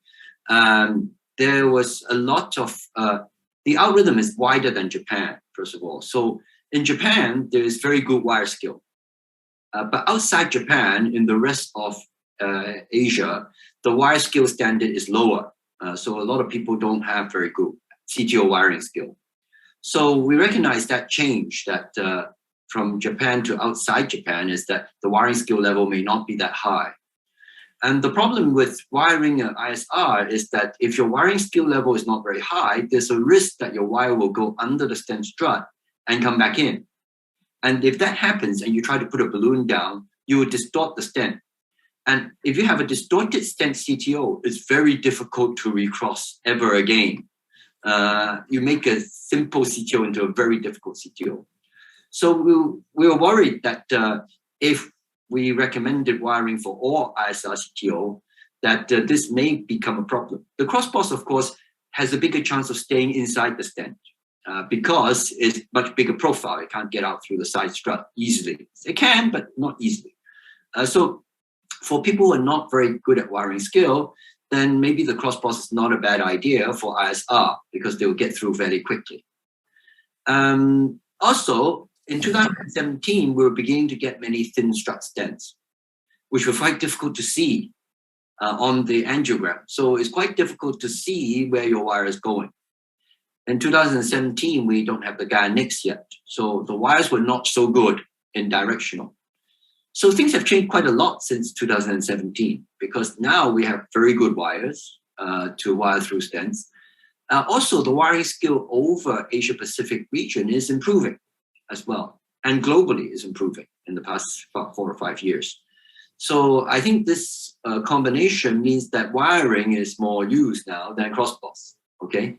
there was a lot of, the algorithm is wider than Japan, first of all. So in Japan, there is very good wire skill. But outside Japan, in the rest of Asia, the wire skill standard is lower. So a lot of people don't have very good CTO wiring skill. So we recognize that change that from Japan to outside Japan is that the wiring skill level may not be that high. And the problem with wiring ISR is that if your wiring skill level is not very high, there's a risk that your wire will go under the stent strut and come back in. And if that happens and you try to put a balloon down, you will distort the stent. And if you have a distorted stent CTO, it's very difficult to recross ever again. You make a simple CTO into a very difficult CTO. So we were worried that if we recommended wiring for all ISR CTO, that this may become a problem. The cross-boss, of course, has a bigger chance of staying inside the stent because it's much bigger profile. It can't get out through the side strut easily. It can, but not easily. So for people who are not very good at wiring skill, then maybe the cross-boss is not a bad idea for ISR because they will get through very quickly. Also, in 2017, we were beginning to get many thin strut stents, which were quite difficult to see on the angiogram. So it's quite difficult to see where your wire is going. In 2017, we don't have the Gaia-Nix yet. So the wires were not so good in directional. So things have changed quite a lot since 2017, because now we have very good wires to wire through stents. Also, the wiring skill over Asia-Pacific region is improving as well, and globally is improving in the past 4 or 5 years. So I think this combination means that wiring is more used now than cross-boss, okay?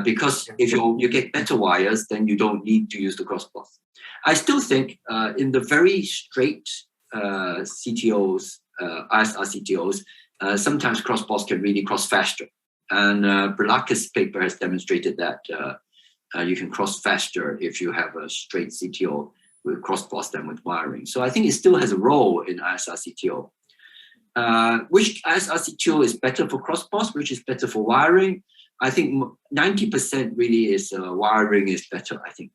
Because if you get better wires, then you don't need to use the cross-boss. I still think in the very straight CTOs, ISR CTOs, sometimes cross-boss can really cross faster. And Berlakis' paper has demonstrated that you can cross faster if you have a straight CTO with cross-boss than with wiring. So I think it still has a role in ISR CTO. Which ISR CTO is better for cross-boss, which is better for wiring? I think 90% really is wiring is better, I think.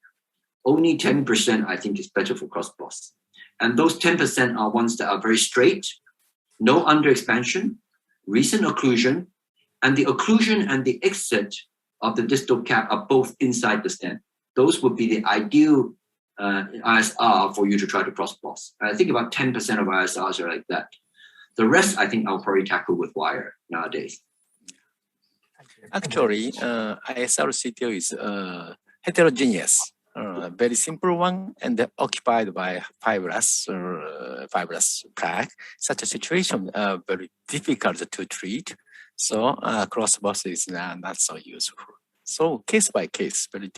Only 10% I think is better for cross-boss. And those 10% are ones that are very straight, no under-expansion, recent occlusion, and the occlusion and the exit of the distal cap are both inside the stent. Those would be the ideal ISR for you to try to cross-boss. I think about 10% of ISRs are like that. The rest, I think I'll probably tackle with wire nowadays. Actually, ISR CTO is heterogeneous, very simple one, and occupied by fibrous plaque. Such a situation very difficult to treat. So cross box is not so useful. So case by case, very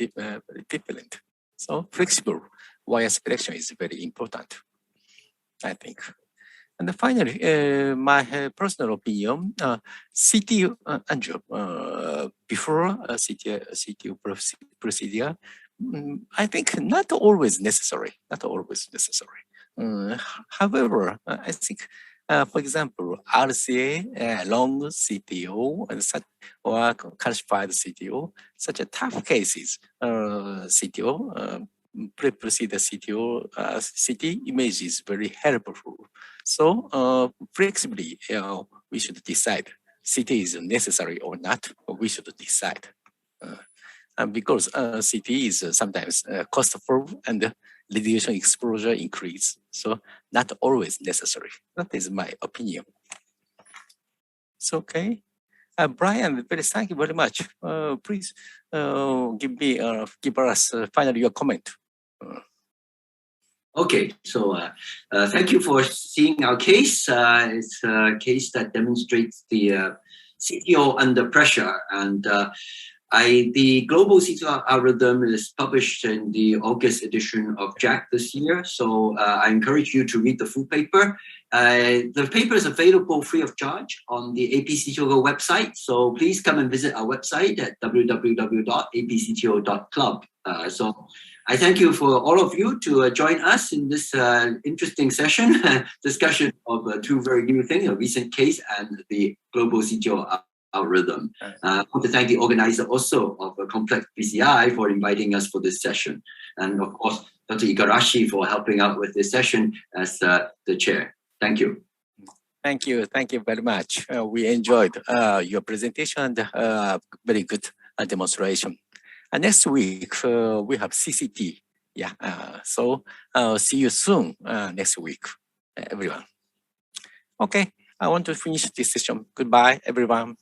different. So flexible wire selection is very important, I think. And finally, my personal opinion, CTO, Andrew, before CTO procedure, I think not always necessary, not always necessary. However, I think, for example, RCA, long CTO, and such, or calcified CTO, such a tough cases, CTO, pre-procedure CTO, CT image is very helpful. So flexibly, we should decide CT is necessary or not, we should decide. And because CT is sometimes costful and radiation exposure increase, so not always necessary. That is my opinion. So, okay. Brian, thank you very much. Please give us finally your comment. Okay, so thank you for seeing our case. It's a case that demonstrates the CTO under pressure, and the global CTO algorithm is published in the August edition of JACC this year. So I encourage you to read the full paper. The paper is available free of charge on the APCTO website. So please come and visit our website at www.apcto.club. So I thank you for all of you to join us in this interesting session, discussion of two very new things, a recent case and the global CTO algorithm. I want to thank the organizer also of Complex PCI for inviting us for this session. And of course, Dr. Igarashi for helping out with this session as the chair. Thank you. Thank you. Thank you very much. We enjoyed your presentation and very good demonstration. Next week, we have CCT. Yeah. So see you soon next week, everyone. Okay. I want to finish this session. Goodbye, everyone.